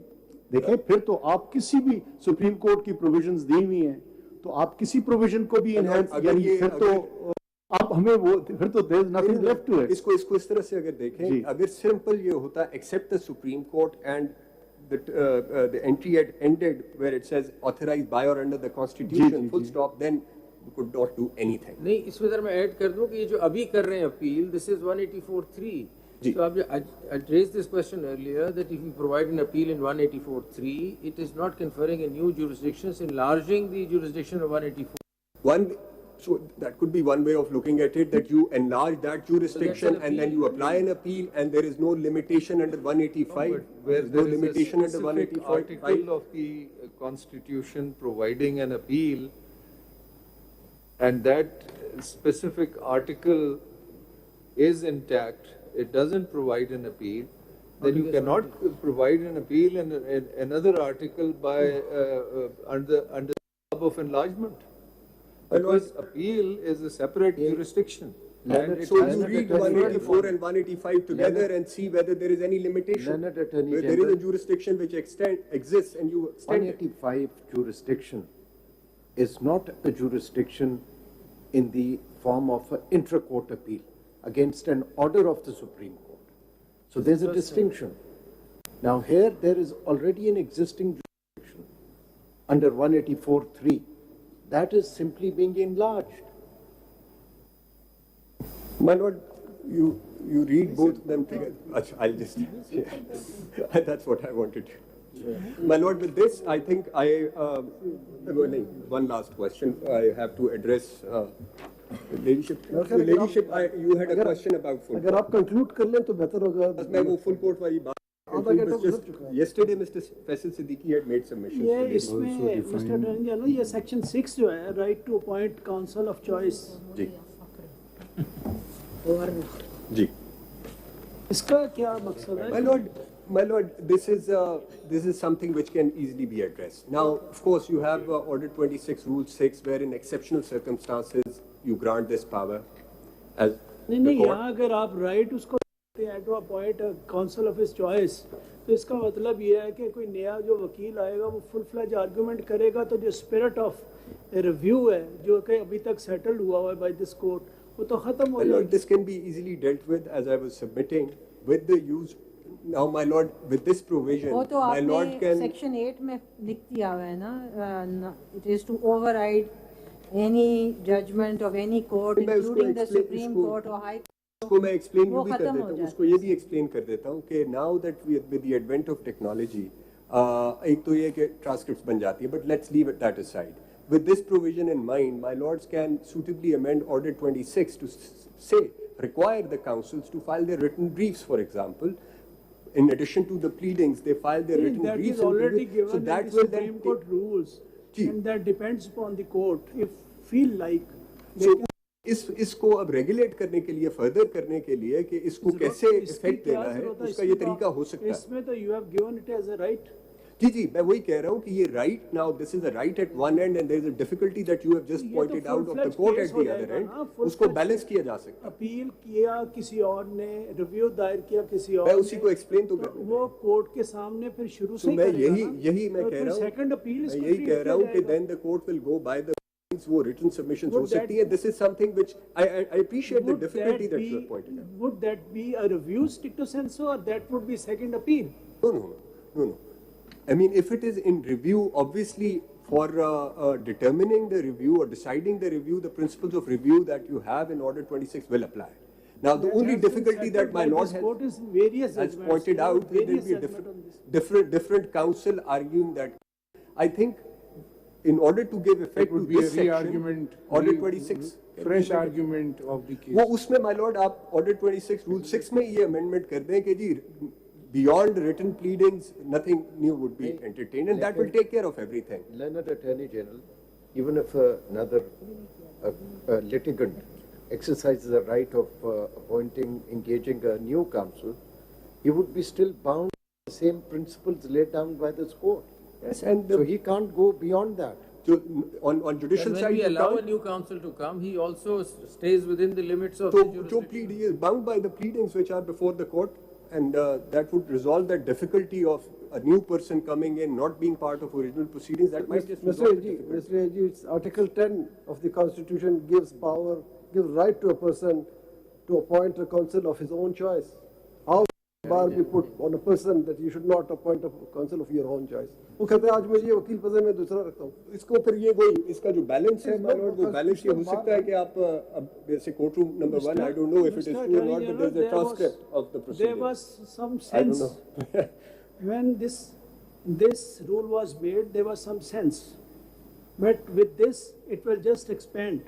देखें, फिर तो आप किसी भी सुप्रीम कोर्ट की प्रोविजंस दी हुई हैं, तो आप किसी प्रोविजन को भी एनहांस, यानी फिर तो आप हमें वो, फिर तो there is nothing left to it. इसको इस तरह से अगर देखें, अगर सिंपल ये होता except the Supreme Court and the entry had ended where it says authorized by or under the constitution, full stop, then you could not do anything. नहीं, इसमें जरा मैं ऐड कर दूं कि ये जो अभी कर रहे हैं appeal, this is 184(3). So I raised this question earlier that if you provide an appeal in 184.3, it is not conferring a new jurisdiction, it's enlarging the jurisdiction of 184. So that could be one way of looking at it, that you enlarge that jurisdiction and then you apply an appeal and there is no limitation under 185. Where no there is limitation a under specific 185. article of the Constitution providing an appeal, and that specific article is intact, it doesn't provide an appeal, then you cannot provide an appeal in another article by under the scope of enlargement. Because appeal is a separate jurisdiction. And So you read 184 and 185 together and see whether there is any limitation. Where there is a jurisdiction which exists and you extend it. 185 jurisdiction is not a jurisdiction in the form of an intra-court appeal against an order of the Supreme Court. So there's a distinction. Now here there is already an existing jurisdiction under 184.3. That is simply being enlarged. My lord, you read both of them together. I'll just, that's what I wanted. My lord, with this, I think one last question I have to address. Ladyship, you had a question about full अगर आप conclude कर लें तो बेहतर होगा. court. मैं वो full court वाली बात. Yesterday, Mr. Faisal Siddiqui had made submissions. ये इसमें Mr. Attorney General, ये section 6 जो है, right to appoint counsel of choice. जी. जी. इसका क्या मकसद है? My lord, this is something which can easily be addressed. Now, of course, you have Order 26, Rule 6, where in exceptional circumstances you grant this power. As नहीं यहाँ अगर आप right उसको to appoint a counsel of his choice, तो इसका मतलब ये है कि कोई नया जो वकील आएगा वो full fledged argument करेगा, तो जो spirit of review है जो कि अभी तक settled हुआ है by this court, वो तो खत्म हो जाएगा. This can be easily dealt with, as I was submitting, with the use. Now, my lord, with this provision, वो तो my lord आपने can. section 8 में लिख दिया हुआ है ना, it is to override any judgment of any court, including the Supreme Court or High Court. उसको मैं explain भी कर देता हूँ, उसको ये भी explain कर देता हूँ कि now that with the advent of technology, एक तो ये कि transcripts बन जाती है, but let's leave that aside. With this provision in mind, my lords can suitably amend Order 26 to say, require the counsels to file their written briefs, for example. In addition to the pleadings, they file their written that briefs. That is already given so that in the will Supreme then Court rules, and that depends upon the court. If feel like. So, इसको अब regulate करने के लिए, further करने के लिए कि इसको कैसे इफेक्ट देना है, उसका ये तरीका हो सकता है. इसमें तो you have given it as a right. जी जी, मैं वही कह रहा हूँ कि ये right now, this is a right at one end and there is a difficulty that you have just pointed out of the court at the other end. उसको balance किया जा सकता है. अपील किया किसी और ने, रिव्यू दायर किया किसी और ने. मैं उसी को एक्सप्लेन तो कर. वो कोर्ट के सामने फिर शुरू से मैं यही मैं कह रहा हूँ. सेकंड अपील मैं यही कह रहा हूँ कि then the court will go by the वो written submissions हो सकती है. This is something which I appreciate the difficulty that you have pointed out. Would that be a review stricto sensu, or that would be second appeal? No. I mean, if it is in review, obviously for determining the review or deciding the review, the principles of review that you have in Order 26 will apply. Now, the only difficulty that my lord has pointed out, there will be a different counsel arguing that. I think in order to give effect to this section, Order 26, fresh argument of the case. वो उसमें my lord आप Order 26 Rule 6 में ये amendment कर दें कि जी beyond written pleadings, nothing new would be entertained, and that will take care of everything. Learned Attorney General, even if another litigant exercises the right of engaging a new counsel, he would be still bound by the same principles laid down by this court. Yes, and so he can't go beyond that. So on judicial side, when we allow a new counsel to come, he also stays within the limits of the jurisdiction. He is bound by the pleadings which are before the court, and that would resolve that difficulty of a new person coming in, not being part of original proceedings. That might just resolve the difficulty. Mr. A.G., it's Article 10 of the Constitution gives right to a person to appoint a counsel of his own choice. How bar be put on a person that you should not appoint a counsel of your own choice. वो कहते हैं आज मुझे ये वकील पसंद है मैं दूसरा रखता हूँ. इसको फिर ये कोई इसका जो बैलेंस है वो बैलेंस ये हो सकता है कि आप अब जैसे court room number 1 I don't know if it is true or not but there is a transcript of the proceeding. There was some sense when this rule was made, there was some sense, but with this it will just expand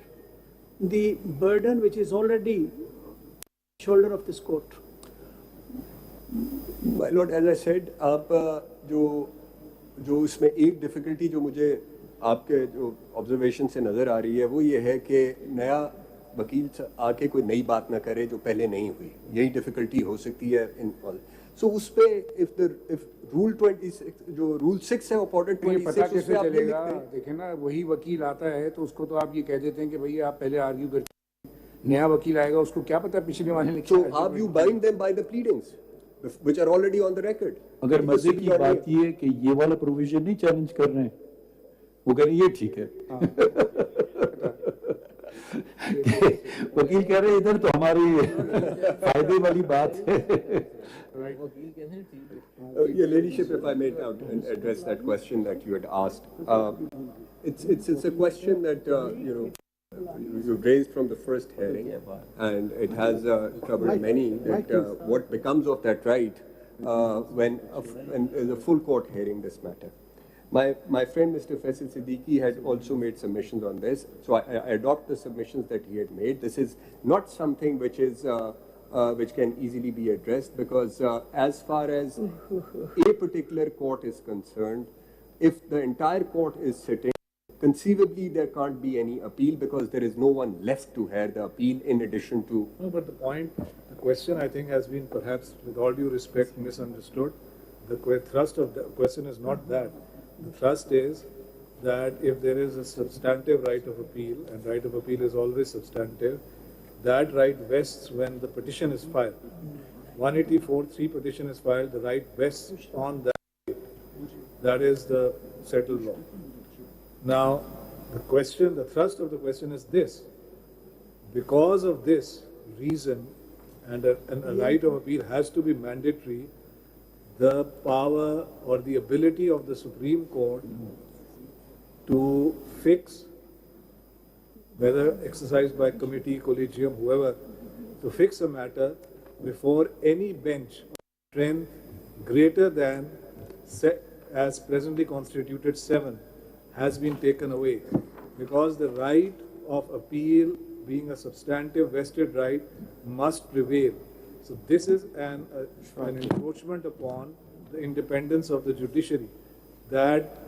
the burden which is already shoulder of this court. My lord, as I said, आप जो इसमें एक difficulty जो मुझे आपके जो observation से नज़र आ रही है वो ये है कि नया वकील आके कोई नई बात ना करे जो पहले नहीं हुई. यही डिफ़िकल्टी हो सकती है इन ऑल. सो उस पे इफ रूल 26 जो रूल 6 है अकॉर्डिंग 26 पता कैसे चलेगा? देखें ना, वही वकील आता है तो उसको तो आप ये कह देते हैं कि भैया आप पहले आर्ग्यू करके, नया वकील आएगा उसको क्या पता पिछले वाले ने. So are you bind them by the pleadings which are already on the record? अगर मजे की बात ये है कि ये वाला प्रोविजन नहीं चैलेंज कर रहे हैं, वो कह रहे हैं ये ठीक है. वकील कह रहे हैं इधर तो हमारी फायदे वाली बात है. Your ladyship, if I may now address that question that you had asked, it's a question that you raised from the first hearing, and it has troubled many that what becomes of that right when there's a full court hearing this matter. My friend Mr. Faisal Siddiqui had also made submissions on this, so I adopt the submissions that he had made. This is not something which is which can easily be addressed because as far as a particular court is concerned, if the entire court is sitting, conceivably there can't be any appeal because there is no one left to hear the appeal in addition to. No, but the question I think has been perhaps, with all due respect, misunderstood. The thrust of the question is not that. The thrust is that if there is a substantive right of appeal, and right of appeal is always substantive, that right vests when the petition is filed. 184(3) petition is filed, the right vests on that date. That is the settled law. Now, the thrust of the question is this. Because of this reason, and a right of appeal has to be mandatory, the power or the ability of the Supreme Court to fix, whether exercised by committee, collegium, whoever, to fix a matter before any bench of strength greater than, as presently constituted, 7, has been taken away. Because the right of appeal, being a substantive vested right, must prevail. So this is an encroachment upon the independence of the judiciary, that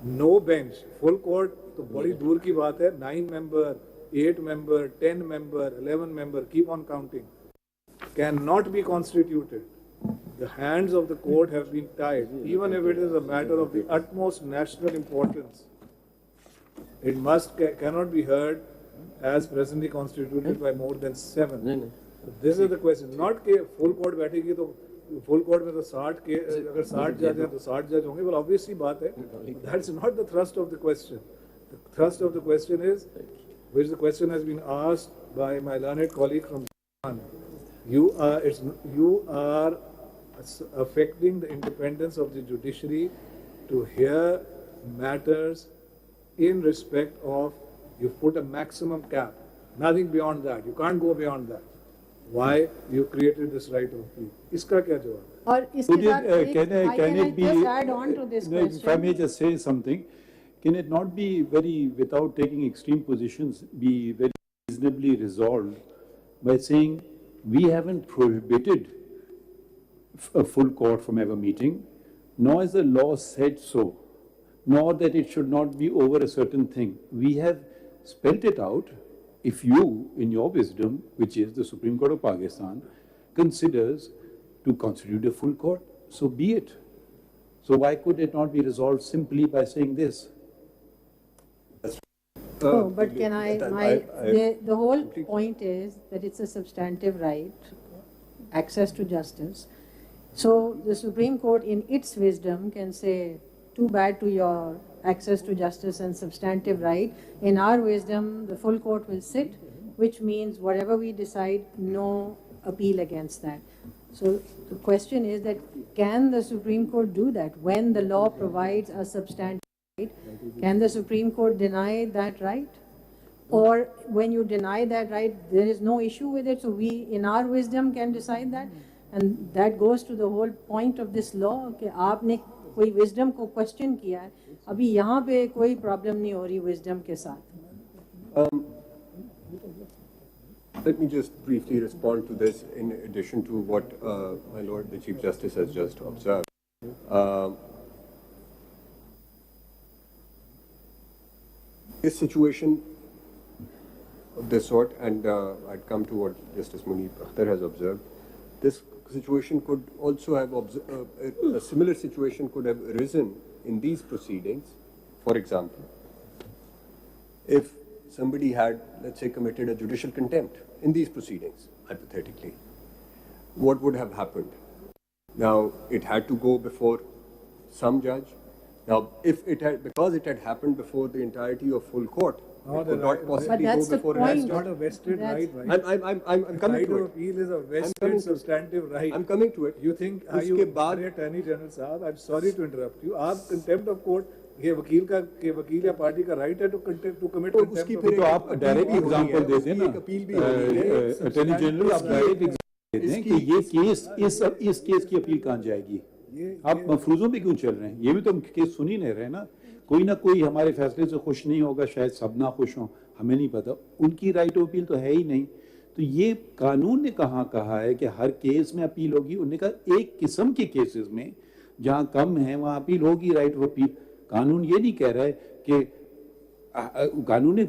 no bench, full court, तो बड़ी दूर की बात है, 9 member, 8 member, 10 member, 11 member, keep on counting, cannot be constituted. The hands of the court have been tied, even if it is a matter of the utmost national importance. It cannot be heard as presently constituted by more than 7. This is the question. Not कि full court बैठेगी तो full court में तो 60 के अगर 60 जज हैं तो 60 जज होंगे. Well, obviously बात है. That's not the thrust of the question. The thrust of the question is, which the question has been asked by my learned colleague from Japan. You are affecting the independence of the judiciary to hear matters in respect of, you've put a maximum cap, nothing beyond that. You can't go beyond that. Why you created this right of appeal? इसका क्या जवाब? और इसके साथ can it be, just add on to this question? If I may just say something, can it not be without taking extreme positions, be very reasonably resolved by saying we haven't prohibited a full court from ever meeting, nor is the law said so, nor that it should not be over a certain thing. We have spelled it out. If you, in your wisdom, which is the Supreme Court of Pakistan, considers to constitute a full court, so be it. So why could it not be resolved simply by saying this? But can the whole point is that it's a substantive right, access to justice. So the Supreme Court, in its wisdom, can say, too bad to your access to justice and substantive right. In our wisdom, the full court will sit, which means whatever we decide, no appeal against that. So the question is that can the Supreme Court do that when the law provides a substantive right? Can the Supreme Court deny that right? Or when you deny that right, there is no issue with it, so we in our wisdom can decide that? And that goes to the whole point of this law कि आपने कोई wisdom को question किया है, अभी यहाँ पे कोई problem नहीं हो रही wisdom के साथ. Let me just briefly respond to this in addition to what my Lord the Chief Justice has just observed. This situation of this sort, and I'd come to what Justice Munib Akhtar has observed, this situation could also have, a similar situation could have arisen in these proceedings. For example, if somebody had, let's say, committed a judicial contempt in these proceedings, hypothetically, what would have happened? Now, it had to go before some judge. Now, if it had, because it had happened before the entirety of full court, it could not possibly go before a That's not a vested right. I'm coming to it. Right of appeal is a vested substantive right. I'm coming to it. You think, are you Attorney General Sahab? I'm sorry to interrupt you. आप contempt of court ये वकील या party का right है to commit contempt of court. तो आप direct example देते हैं ना, अटॉर्नी जनरल आप डायरेक्ट एग्जांपल देते हैं कि ये केस इस केस की अपील कहाँ जाएगी. आप मफरूजों पे क्यों चल रहे हैं? ये भी तो हम केस सुन ही नहीं रहे ना. कोई ना कोई हमारे फैसले से खुश नहीं होगा, शायद सब ना खुश हों, हमें नहीं पता. उनकी राइट ऑफ अपील तो है ही नहीं. तो ये कानून ने कहाँ कहा है कि हर केस में अपील होगी? उन्होंने कहा एक किस्म के केसेस में जहाँ कम है वहाँ अपील होगी, राइट ऑफ अपील. कानून ये नहीं कह रहा है कि कानून ने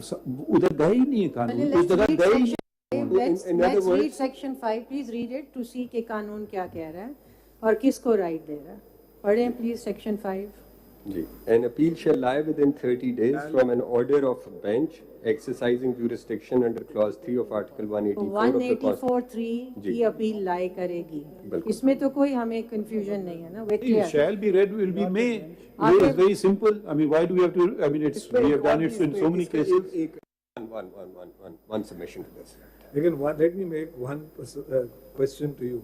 उधर गए ही नहीं है. कानून उस जगह गए ही. Let's read section 5. Please read it to see कि कानून क्या कह रहा है और किसको राइट दे रहा है. पढ़ें please section 5. An appeal shall lie within 30 days from an order of a bench exercising jurisdiction under clause 3 of article 184 of the Constitution. 184(3) की अपील लाई करेगी. इसमें तो कोई हमें confusion नहीं है ना. It shall be read, will be may. It is very simple. I mean, why do we have to? I mean, we have done it in so many cases. One submission to this. Again, let me make one question to you.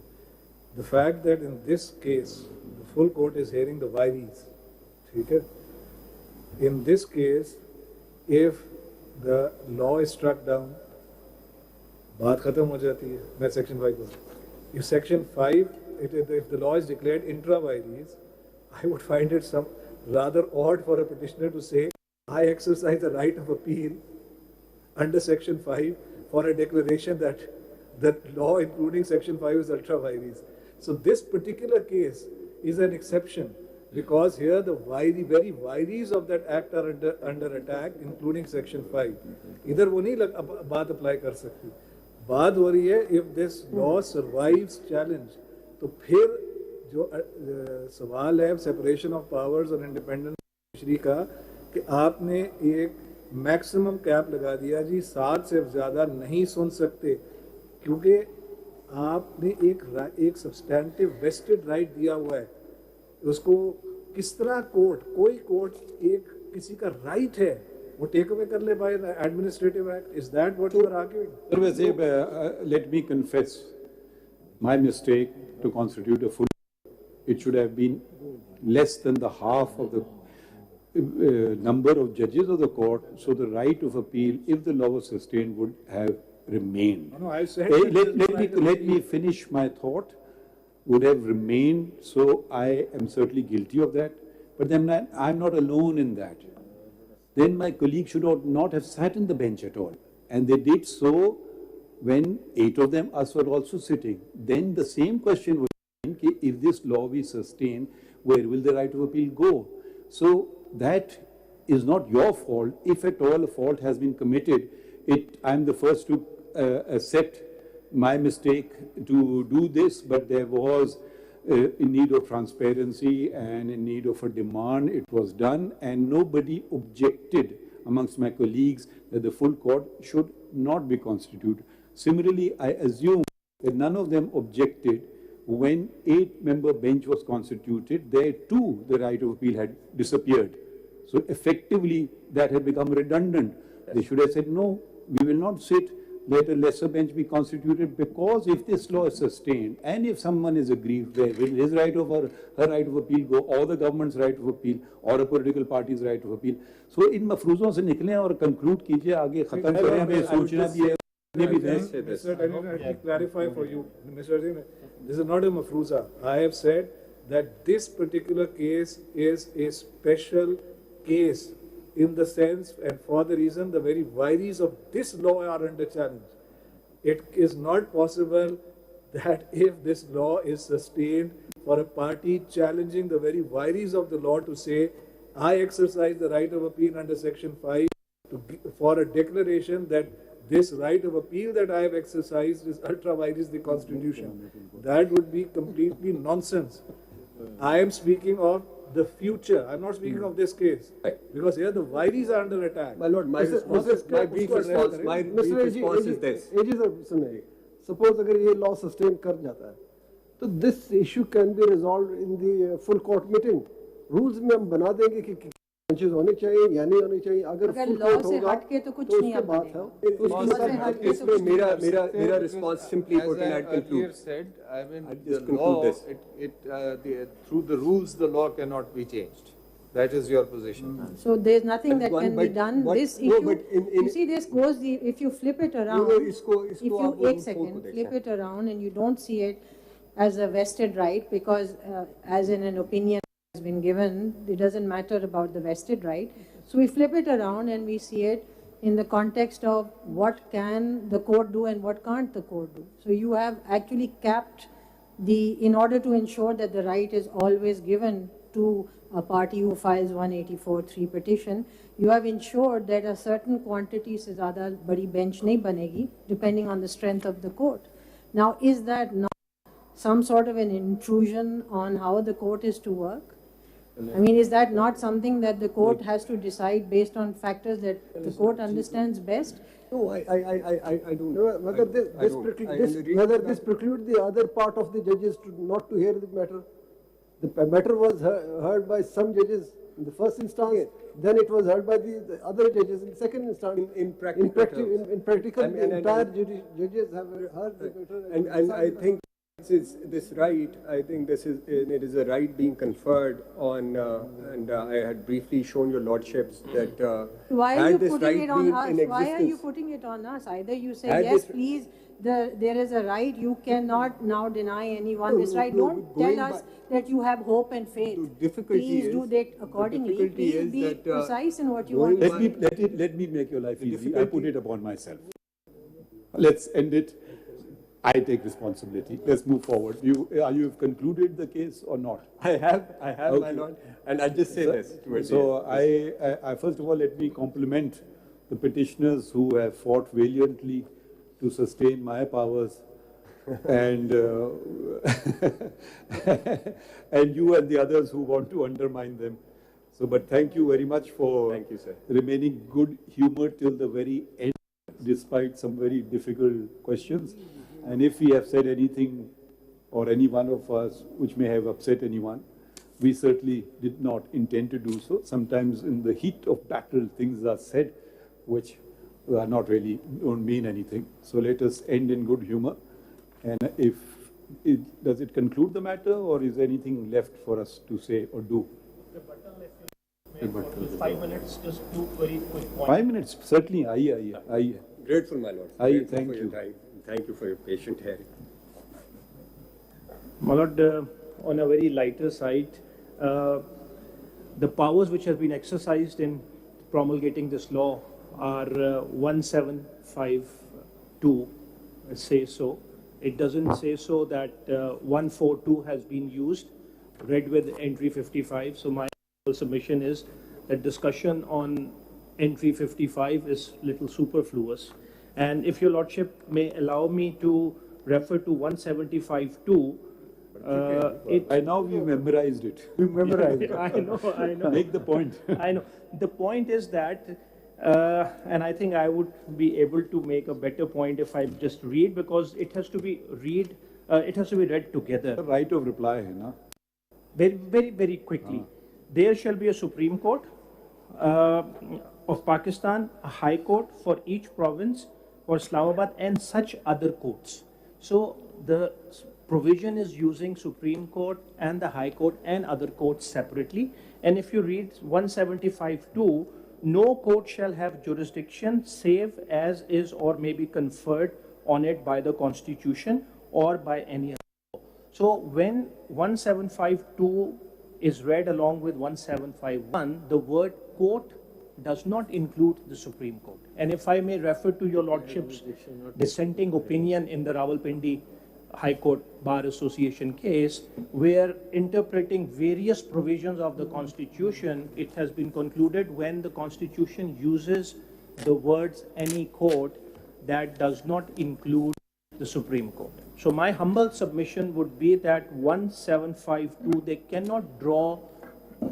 The fact that in this case, the full court is hearing the viries. Okay? In this case, if the law is struck down, बात खत्म हो जाती है. मैं section 5 बोल. If section 5, if the law is declared intra viries, I would find it some rather odd for a petitioner to say, I exercise the right of appeal under section 5 for a declaration that the law including section 5 is ultra viries. So this particular case is an exception because here the very viries of that act are under attack, including section 5. इधर वो नहीं बात apply कर सकती. बात हो रही है if this law survives challenge, तो फिर जो सवाल है separation of powers और independent judiciary का कि आपने एक मैक्सिमम कैप लगा दिया जी, 7 से ज़्यादा नहीं सुन सकते क्योंकि आपने एक सब्सटैंटिव वेस्टेड राइट दिया हुआ है. उसको किस तरह कोई कोर्ट एक किसी का राइट है वो टेक अवे कर ले by administrative act? Is that what you are arguing? Let me confess my mistake to constitute a full. It should have been less than the half of the number of judges of the court, so the right of appeal, if the law was sustained, would have remained. No, I said let me finish my thought. Would have remained, so I am certainly guilty of that. But then I'm not alone in that. Then my colleagues should not have sat in the bench at all. And they did so when 8 of them, us, were also sitting. Then the same question was, if this law we sustain, where will the right of appeal go? So that is not your fault. If at all a fault has been committed, I'm the first to accept my mistake to do this, but there was in need of transparency and in need of a demand, it was done, and nobody objected amongst my colleagues that the full court should not be constituted. Similarly, I assume that none of them objected when 8-member bench was constituted. There too the right of appeal had disappeared. So effectively that had become redundant. They should have said, no, we will not sit let a lesser bench be constituted, because if this law is sustained and if someone is aggrieved, will his right of or her right of appeal go, or the government's right of appeal, or a political party's right of appeal? So in मफरूजों से निकलें और conclude कीजिए, आगे खत्म करें, हमें सोचना भी है. Mr. Daniel, let me clarify for you. Mr. Daniel, this is not a mafruza. I have said that this particular case is a special case in the sense and for the reason the very vires of this law are under challenge. It is not possible that if this law is sustained, for a party challenging the very vires of the law to say, I exercise the right of appeal under Section 5 for a declaration that this right of appeal that I have exercised is ultra vires the Constitution. That would be completely nonsense. I am speaking of the future. I am not speaking of this case. Because here the vires are under attack. My lord, my brief response is this. Suppose अगर ये law sustain कर जाता है, तो this issue can be resolved in the full court meeting. Rules में हम बना देंगे कि benches होने चाहिए या नहीं होने चाहिए. अगर full court होगा, तो उसके बात है. इसमें मेरा response simply put and I'd conclude. As said, I mean, the law, through the rules, the law cannot be changed. That is your position. So there's nothing that can be done. This issue, you see, this goes, if you flip it around, if you, एक second, flip it around and you don't see it as a vested right, because as in an opinion has been given, it doesn't matter about the vested right. So we flip it around and we see it in the context of what can the court do and what can't the court do. So you have actually capped in order to ensure that the right is always given to a party who files 184(3) petition, you have ensured that a certain quantity se zyada badi bench nahi banegi, depending on the strength of the court. Now, is that not some sort of an intrusion on how the court is to work? I mean, is that not something that the court has to decide based on factors that the court understands best? No, I don't know. Whether this precludes the other part of the judges not to hear the matter. The matter was heard by some judges in the first instance, then it was heard by the other judges in the second instance. In practical, the entire judges have heard the matter. And I think this right, I think it is a right being conferred on, and I had briefly shown your lordships that why are had you this putting right it on been us? in existence. Why are you putting it on us? Either you say, Had yes, this- please, there is a right, you cannot now deny anyone this right. Don't tell us that you have hope and faith. Please do that accordingly. Please be precise in what you want to say. Let me make your life easy. I put it upon myself. Let's end it. I take responsibility. Let's move forward. You concluded the case or not? I have, Okay. my lord, and I'll just say this. towards the So end. I first of all, let me compliment the petitioners who have fought valiantly to sustain my powers, and and you and the others who want to undermine them. So, but thank you very much for Thank you, sir. remaining good humor till the very end, despite some very difficult questions. And if we have said anything, or any one of us, which may have upset anyone, we certainly did not intend to do so. Sometimes in the heat of battle, things are said which are not really, don't mean anything. So let us end in good humor. And does it conclude the matter, or is there anything left for us to say or do? 5 minutes, just two very quick points. 5 minutes, certainly. Aye. Grateful, my lord. Aye, Grateful thank for your you. time. Thank you for your patient hearing. My lord, on a very lighter side, the powers which have been exercised in promulgating this law are 1752 say so. It doesn't say so that 142 has been used, read with entry 55. So my submission is that discussion on entry 55 is little superfluous. And if your lordship may allow me to refer to 175(2), By now we memorized it. I know. Make the point. I know. The point is that, and I think I would be able to make a better point if I just read, because it has to be read together. The right of reply, na? Very, very, very quickly. There shall be a Supreme Court of Pakistan, a High Court for each province, for Islamabad and such other courts. So the provision is using Supreme Court and the High Court and other courts separately. And if you read 175(2), no court shall have jurisdiction save as is or may be conferred on it by the Constitution or by any other law. So when 175(2) is read along with 175(1), the word court does not include the Supreme Court. And if I may refer to your Lordship's dissenting opinion in the Rawalpindi High Court Bar Association case, where interpreting various provisions of the Constitution, it has been concluded when the Constitution uses the words any court, that does not include the Supreme Court. So my humble submission would be that 1752, they cannot draw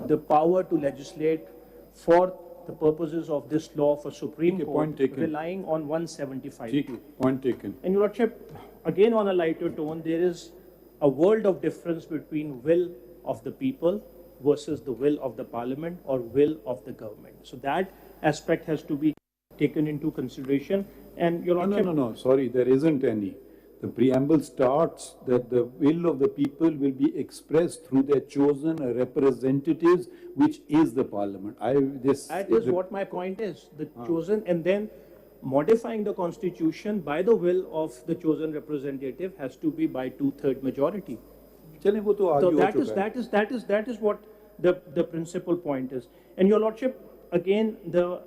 the power to legislate for the purposes of this law for Supreme Court, relying on 175. Point taken. And Your Lordship, again on a lighter tone, there is a world of difference between will of the people versus the will of the Parliament or will of the government. So that aspect has to be taken into consideration. And Your Lordship, No, sorry, there isn't any. The preamble starts that the will of the people will be expressed through their chosen representatives, which is the Parliament. That is what my point is, the chosen, and then modifying the Constitution by the will of the chosen representative has to be by 2/3 majority. So that is what the principal point is. And Your Lordship, again, the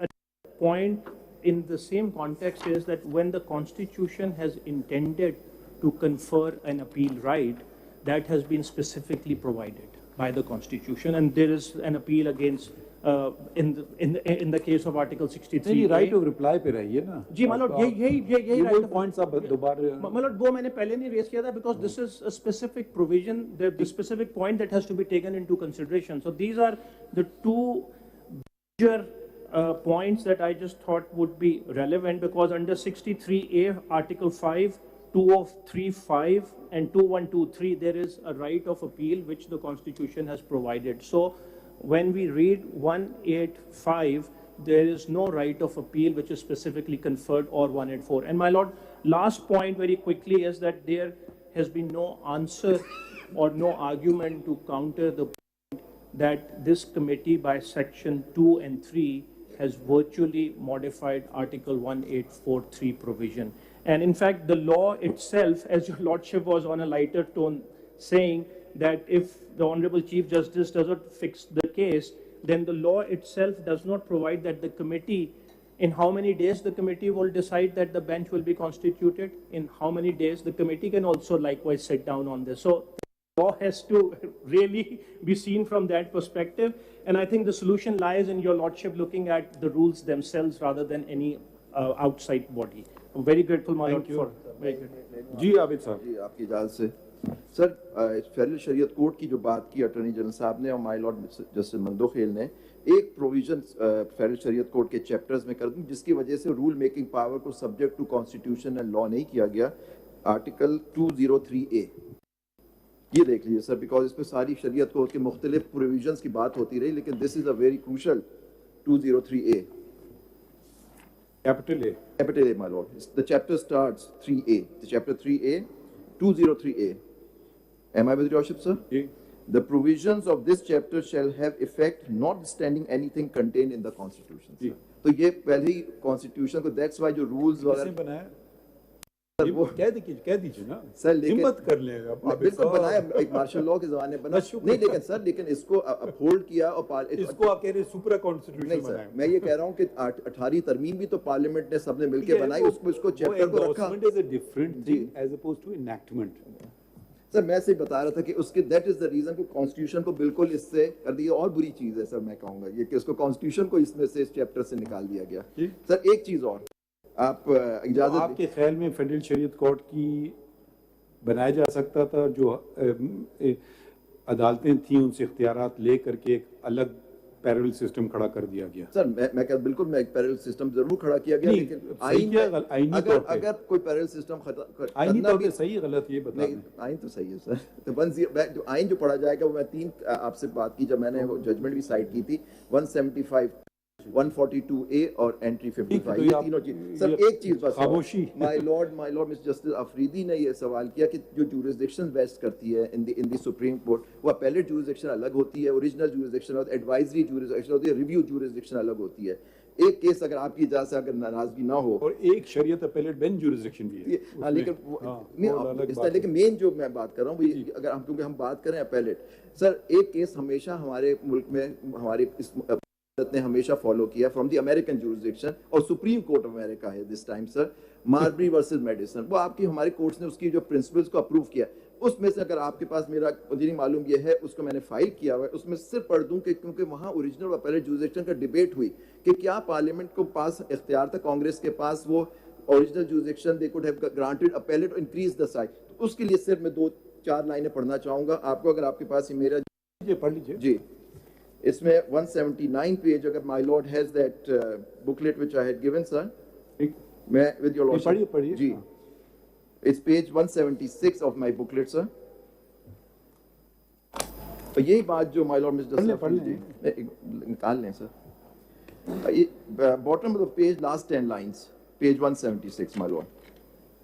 point in the same context is that when the Constitution has intended to confer an appeal right, that has been specifically provided by the Constitution, and there is an appeal against in the case of Article 63. Right of reply पे रहिए ना. जी my lord, यही right of points आप दोबारा. My lord, वो मैंने पहले नहीं raise किया था because this is a specific provision, the specific point that has to be taken into consideration. So these are the two major points that I just thought would be relevant, because under 63A, Article 5, 2035 and 2123, there is a right of appeal which the Constitution has provided. So when we read 185, there is no right of appeal which is specifically conferred, or 184. And my lord, last point very quickly is that there has been no answer or no argument to counter the point that this committee by section 2 and 3 has virtually modified Article 1843 provision. And in fact, the law itself, as your lordship was on a lighter tone saying, that if the Honorable Chief Justice doesn't fix the case, then the law itself does not provide that the committee, in how many days the committee will decide that the bench will be constituted, in how many days the committee can also likewise sit down on this. So the law has to really be seen from that perspective. And I think the solution lies in your lordship looking at the rules themselves rather than any outside body. I'm very grateful, my lord, for very good. जी आबिद साहब, जी आपकी इजाज़त से sir, federal शरीयत court की जो बात की attorney general साहब ने और माय लॉर्ड जस्टिस मंदोखेल ने, एक प्रोविजन फेडरल शरीयत कोर्ट के चैप्टर्स में कर दूं जिसकी वजह से रूल मेकिंग पावर को subject to constitution and law नहीं किया गया. आर्टिकल 203A, ये देख लीजिए सर, बिकॉज इसमें सारी शरीयत कोर्ट के मुख्तलिफ प्रोविजंस की बात होती रही, लेकिन this is a very crucial 203A. Capital A, my lord. The chapter starts 3A. The chapter 3A, 203A. Am I with your lordship, sir? Yeah. The provisions of this chapter shall have effect notwithstanding anything contained in the Constitution. Yeah. तो ये पहले ही Constitution को, that's why जो rules किसने बनाया? वो कह दीजिए ना सर, हिम्मत कर लेगा बिल्कुल बनाया, एक मार्शल लॉ के जमाने बना नहीं, लेकिन सर लेकिन इसको अपहोल्ड किया और इसको आप कह रहे सुपर कॉन्स्टिट्यूशन नहीं सर, मैं ये कह रहा हूँ कि 18वीं तरमीम भी तो पार्लियामेंट ने सबने मिलकर बनाई, उसको चैप्टर को रखा. Is a different thing as opposed to enactment. Sir मैं सिर्फ बता रहा था कि उसके दैट इज द रीजन कि कॉन्स्टिट्यूशन को बिल्कुल इससे कर दिया. और बुरी चीज है सर, मैं कहूँगा ये कि उसको कॉन्स्टिट्यूशन को इसमें से, इस चैप्टर से निकाल दिया गया. सर एक चीज और, आप इजाजत, आपके ख्याल में फेडरल शरीयत कोर्ट की बनाया जा सकता था, जो अदालतें थी उनसे इख्तियारात ले करके एक अलग पैरेलल सिस्टम खड़ा कर दिया गया? सर मैं कहता बिल्कुल, मैं एक पैरेलल सिस्टम जरूर खड़ा किया गया, लेकिन आईन अगर कोई पैरेलल सिस्टम आईनी तौर पे सही गलत ये बता दें. आईन तो सही है सर. तो आईन जो पढ़ा जाएगा वो, मैं 3 आपसे बात की जब मैंने वो जजमेंट भी साइड की थी, 175 142A और एंट्री 55, ये तीनों चीज। सर एक चीज बस, खामोशी। My lord mister justice Afridi ने ये सवाल किया कि जो जुरिसडिक्शन वेस्ट करती है इन द सुप्रीम कोर्ट, वो अपेलेट जुरिसडिक्शन अलग होती है, ओरिजिनल जुरिसडिक्शन और एडवाइजरी जुरिसडिक्शन होती है, रिव्यू जुरिसडिक्शन अलग होती है। एक केस अगर आपकी इजाजत से अगर नाराजगी ना हो, और एक शरीयत अपेलेट बेंच जुरिसडिक्शन भी है, हाँ, लेकिन मेन जो मैं बात कर रहा हूँ वो अगर हम, क्योंकि हम बात करें अपेलेट, सर एक केस हमेशा हमारे मुल्क में हमारे इस ने हमेशा फॉलो किया फ्रॉम द अमेरिकन जुरिसडिक्शन, और सुप्रीम कोर्ट ऑफ अमेरिका है this time sir, Marbury versus medicine. वो आपकी हमारे कोर्ट्स ने उसकी जो प्रिंसिपल्स को अप्रूव किया, उसमें से अगर आपके पास मेरा मुझे नहीं मालूम ये है, उसको मैंने फाइल किया हुआ है, उसमें सिर्फ पढ़ दूं कि क्योंकि वहाँ ओरिजिनल और अपेलेट जुरिसडिक्शन का डिबेट हुई कि क्या पार्लियामेंट को पास इख्तियार था, कांग्रेस के पास वो original jurisdiction they could have granted appellate और इंक्रीज द साइज। तो उसके लिए सिर्फ मैं 2-4 लाइनें पढ़ना चाहूंगा आपको, अगर आपके पास ये मेरा पढ़ लीजिए जी। इसमें 179 पेज, अगर my lord has that booklet which I had given sir, मैं विद योर लॉर्डशिप पढ़िए जी, it's page 176 of my booklet sir. तो यही बात जो माय लॉर्ड मिस्टर निकाल लें sir, bottom of the page, last 10 lines, page 176, my lord.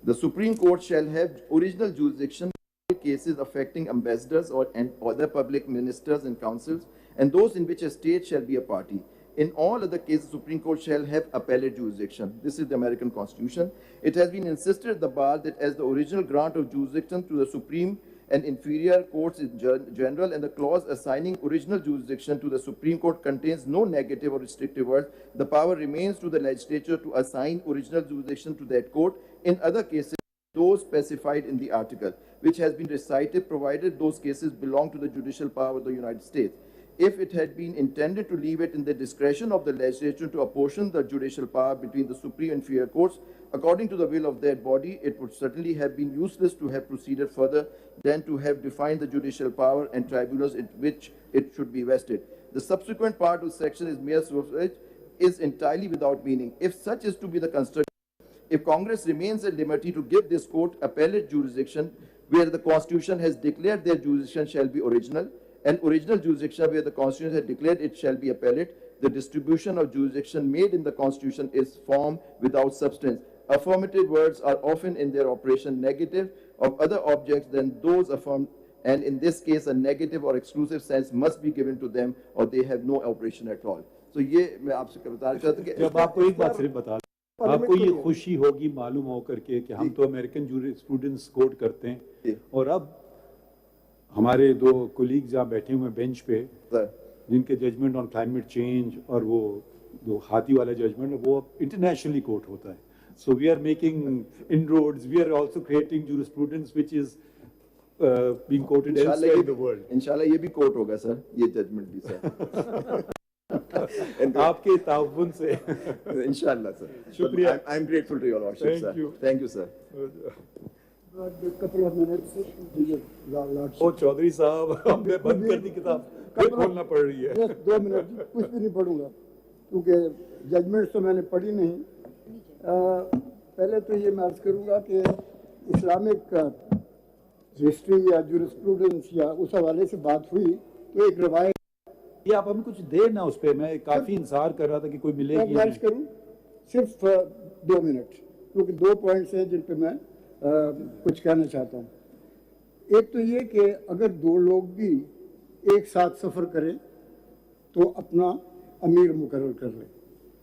The Supreme Court shall have original jurisdiction in cases affecting ambassadors and other public ministers and councils, and those in which a state shall be a party. In all other cases, the Supreme Court shall have appellate jurisdiction. This is the American Constitution. It has been insisted at the bar that as the original grant of jurisdiction to the Supreme and inferior courts in general, and the clause assigning original jurisdiction to the Supreme Court contains no negative or restrictive words, the power remains to the legislature to assign original jurisdiction to that court. In other cases, those specified in the article, which has been recited, provided those cases belong to the judicial power of the United States. If it had been intended to leave it in the discretion of the legislature to apportion the judicial power between the supreme and inferior courts, according to the will of that body, it would certainly have been useless to have proceeded further than to have defined the judicial power and tribunals in which it should be vested. The subsequent part of the section is mere suffrage, is entirely without meaning. If such is to be the construction, if Congress remains at liberty to give this court appellate jurisdiction where the Constitution has declared their jurisdiction shall be original, and original jurisdiction where the Constitution has declared it shall be appellate, the distribution of jurisdiction made in the Constitution is form without substance. Affirmative words are often in their operation negative of other objects than those affirmed, and in this case a negative or exclusive sense must be given to them or they have no operation at all. So ये मैं आपसे बताना चाहता हूँ कि जब आपको एक बात सिर्फ बता दें, आपको ये खुशी होगी मालूम हो करके कि हम तो अमेरिकन जूरिस्प्रूडेंस कोड करते हैं, और अब हमारे 2 कोलीग्स यहाँ बैठे हुए बेंच पे जिनके जजमेंट ऑन क्लाइमेट चेंज और वो जो हाथी वाला जजमेंट है वो इंटरनेशनली कोर्ट होता है. So we are making inroads. We are also creating jurisprudence which is being quoted elsewhere in the world. इंशाल्लाह ये भी कोर्ट होगा सर, ये जजमेंट भी सर. आपके ताउन से इंशाल्लाह सर. शुक्रिया. I am grateful to your lordship sir. Thank you sir. couple of minutes. ओ चौधरी साहब हमने बंद कर दी किताब, फिर खोलना पड़ रही है. 2 मिनट कुछ भी नहीं पढ़ूंगा क्योंकि जजमेंट तो मैंने पढ़ी नहीं. पहले तो ये मैं अर्ज करूंगा कि इस्लामिक हिस्ट्री या जूरिस्प्रूडेंस या उस हवाले से बात हुई तो एक रवायत, ये आप हमें कुछ दे ना उस पर, मैं काफी इंतजार कर रहा था कि कोई मिलेगी. मैं गुजारिश करूं सिर्फ 2 मिनट, क्योंकि 2 पॉइंट्स हैं जिन पे मैं कुछ कहना चाहता हूं. एक तो ये कि अगर 2 लोग भी एक साथ सफ़र करें तो अपना अमीर मुकर्रर कर लें.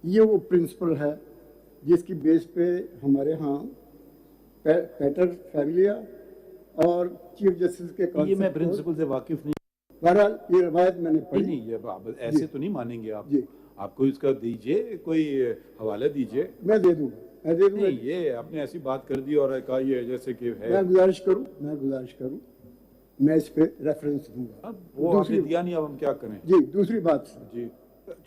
ये वो प्रिंसिपल है जिसकी बेस पे हमारे यहाँ पैटर फैमिलिया और चीफ जस्टिस के ये मैं प्रिंसिपल से वाकिफ नहीं. बहरहाल ये रवायत मैंने पढ़ी. नहीं ये ऐसे तो नहीं मानेंगे आप जी. आपको इसका दीजिए, कोई हवाला दीजिए. मैं दे दूंगा. ये आपने ऐसी बात कर दी और कहा ये जैसे कि है. मैं गुजारिश करूं मैं इस पे रेफरेंस दूंगा. वो आपने दिया नहीं, अब हम क्या करें. जी दूसरी बात जी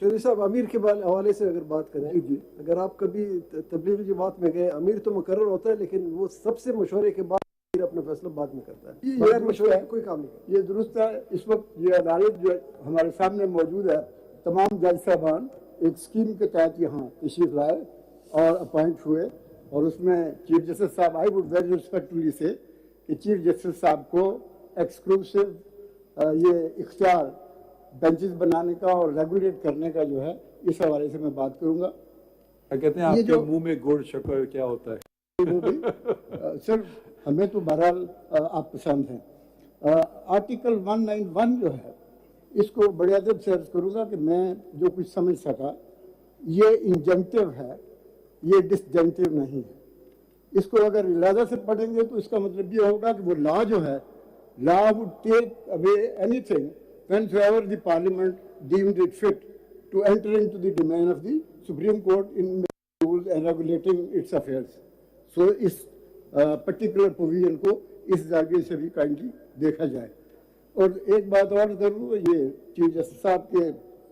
चौधरी साहब, अमीर के हवाले से अगर बात करें जी, अगर आप कभी तबलीगी जमात में गए, अमीर तो मुकर्रर होता है लेकिन वो सबसे मशवरे के बाद अपना फैसला बाद में करता है. बगैर मशवरे कोई काम नहीं. ये दुरुस्त है. इस वक्त ये अदालत जो हमारे सामने मौजूद है, तमाम जज साहबान एक स्कीम के तहत यहाँ तशरीफ लाए और अपॉइंट हुए, और उसमें चीफ जस्टिस साहब, आई वुड वेरी रिस्पेक्टफुली से कि चीफ जस्टिस साहब को एक्सक्लूसिव ये इख्तियार बेंचेस बनाने का और रेगुलेट करने का जो है इस हवाले से मैं बात करूँगा। कहते हैं आपके मुंह में गुड़ शक्कर क्या होता है? सर हमें तो बहरहाल आप पसंद हैं। आर्टिकल 191 जो है इसको बड़े अदब से अर्ज करूँगा कि मैं जो कुछ समझ सका ये इंजंक्टिव है, ये डिसजंक्टिव नहीं है। इसको अगर इलादा से पढ़ेंगे तो इसका मतलब ये होगा कि वो लॉ जो है, law would take away anything whensoever the parliament deemed it fit to enter into the domain of the Supreme Court in rules and regulating its affairs. So इस पर्टिकुलर प्रोविजन को इस जागे से भी काइंडली देखा जाए। और एक बात और करूँ, ये चीफ जस्टिस साहब के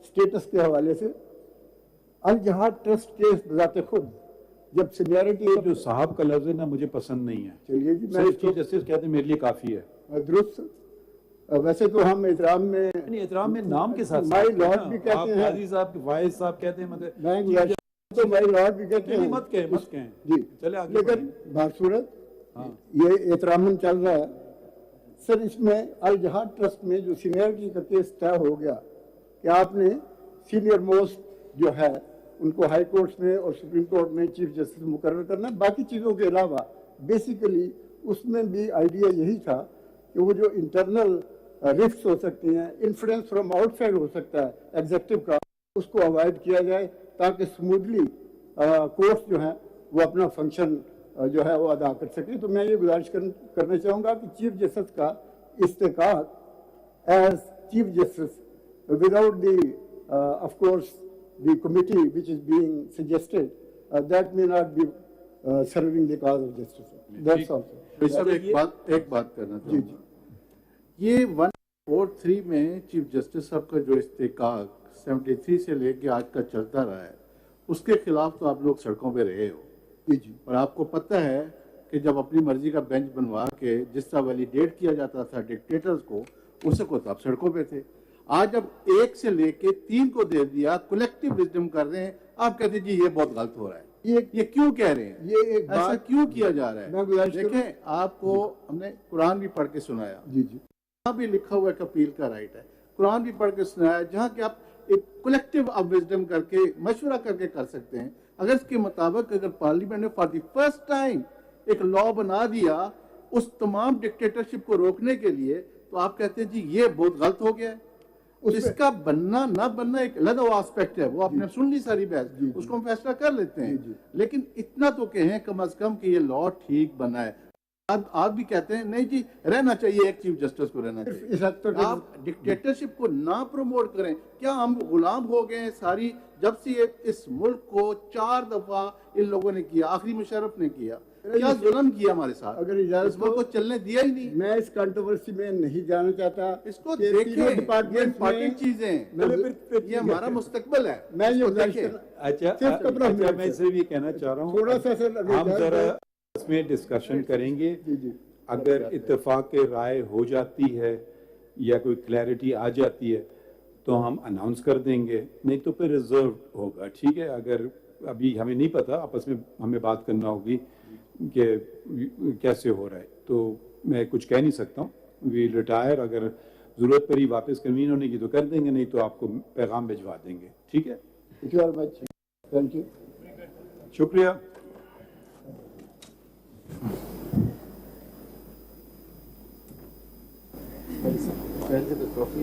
स्टेटस के हवाले से, अल जहाद ट्रस्ट केस बजाते खुद जब सीनियरिटी जो साहब का लफ्ज है ना मुझे पसंद नहीं है। चलिए जी, मैं चीफ जस्टिस कहते हैं मेरे लिए काफी है। दुरुस्त। वैसे तो हम एहतराम में नाम के साथ माई लॉर्ड भी कहते हैं, काजी साहब वाइस साहब कहते हैं, मतलब तो माई लॉर्ड भी कहते हैं। मत कहें जी, चले आगे। लेकिन बासूरत ये एहतराम चल रहा है। सर इसमें अल जहाद ट्रस्ट में जो सीनियरिटी का केस तय हो गया कि आपने सीनियर मोस्ट जो है उनको हाई कोर्ट्स में और सुप्रीम कोर्ट में चीफ जस्टिस मुकर्रर करना। बाकी चीज़ों के अलावा बेसिकली उसमें भी आइडिया यही था कि वो जो इंटरनल रिफ्ट्स हो सकती हैं, इन्फ्लुएंस फ्रॉम आउटसाइड हो सकता है एग्जेक्टिव का, उसको अवॉइड किया जाए ताकि स्मूथली कोर्ट्स जो हैं वो अपना फंक्शन जो है वो अदा कर सके। तो मैं ये गुजारिश करना चाहूँगा कि चीफ जस्टिस का इस्तेकाक as chief justice without the of course the committee which is being suggested, that may not be serving the cause of justice. That's all. Sir एक बात करना चाहूँगा। ये 143 में चीफ जस्टिस साहब का जो इस्तेकाक 73 से लेके आज का चलता रहा है, उसके खिलाफ तो आप लोग सड़कों पे रहे हो जी। और आपको पता है कि जब अपनी मर्जी का बेंच बनवा के जिस तरह वैलिडेट किया जाता था डिक्टेटर्स को, उसे को तो आप सड़कों पे थे। आज जब 1 से लेके 3 को दे दिया, कलेक्टिव विजडम कर रहे हैं, आप कहते हैं जी ये बहुत गलत हो रहा है। ये क्यों कह रहे हैं? ये एक ऐसा क्यों किया जा रहा है? देखें, आपको हमने कुरान भी पढ़ के सुनाया जी जी, यहाँ भी लिखा हुआ एक अपील का राइट है, कुरान भी पढ़ के सुनाया, जहाँ कि आप एक कलेक्टिव ऑफ विजडम करके मशवरा करके कर सकते हैं। अगर इसके मुताबिक अगर पार्लियामेंट ने फॉर द फर्स्ट टाइम एक लॉ बना दिया उस तमाम डिक्टेटरशिप को रोकने के लिए, तो आप कहते हैं जी ये बहुत गलत हो गया है। इसका बनना ना बनना एक अलग एस्पेक्ट है, वो आपने सुन ली सारी बहस, उसको हम फैसला कर लेते हैं। लेकिन इतना तो कहें कम अज कम कि ये लॉ ठीक बना है। आप भी कहते हैं नहीं जी रहना चाहिए, एक चीफ जस्टिस को रहना चाहिए। आप डिक्टेटरशिप को ना प्रमोट करें। क्या हम गुलाम हो गए हैं सारी? जब से ये इस मुल्क को 4 दफा इन लोगों ने किया, आखिरी मुशर्रफ ने किया, क्या जुल्म किया हमारे साथ? अगर इजाजत को चलने दिया ही नहीं। मैं इस कंट्रोवर्सी में नहीं जाना चाहता। इसको देखिए, इंपॉर्टेंट चीजें, ये हमारा मुस्तकबिल है। मैं ये अच्छा मैं सिर्फ ये कहना चाह रहा हूँ, थोड़ा सा हम जरा इसमें डिस्कशन करेंगे। अगर इत्तेफाक राय हो जाती है या कोई क्लैरिटी आ जाती है तो हम अनाउंस कर देंगे, नहीं तो फिर रिजर्व होगा। ठीक है, अगर अभी हमें नहीं पता, आपस में हमें बात करना होगी कि कैसे हो रहा है, तो मैं कुछ कह नहीं सकता हूँ। वी रिटायर, अगर ज़रूरत पड़ी वापस कन्वीन होने की तो कर देंगे, नहीं तो आपको पैगाम भिजवा देंगे। ठीक है, थैंक यू, शुक्रिया। पहले तो कॉफी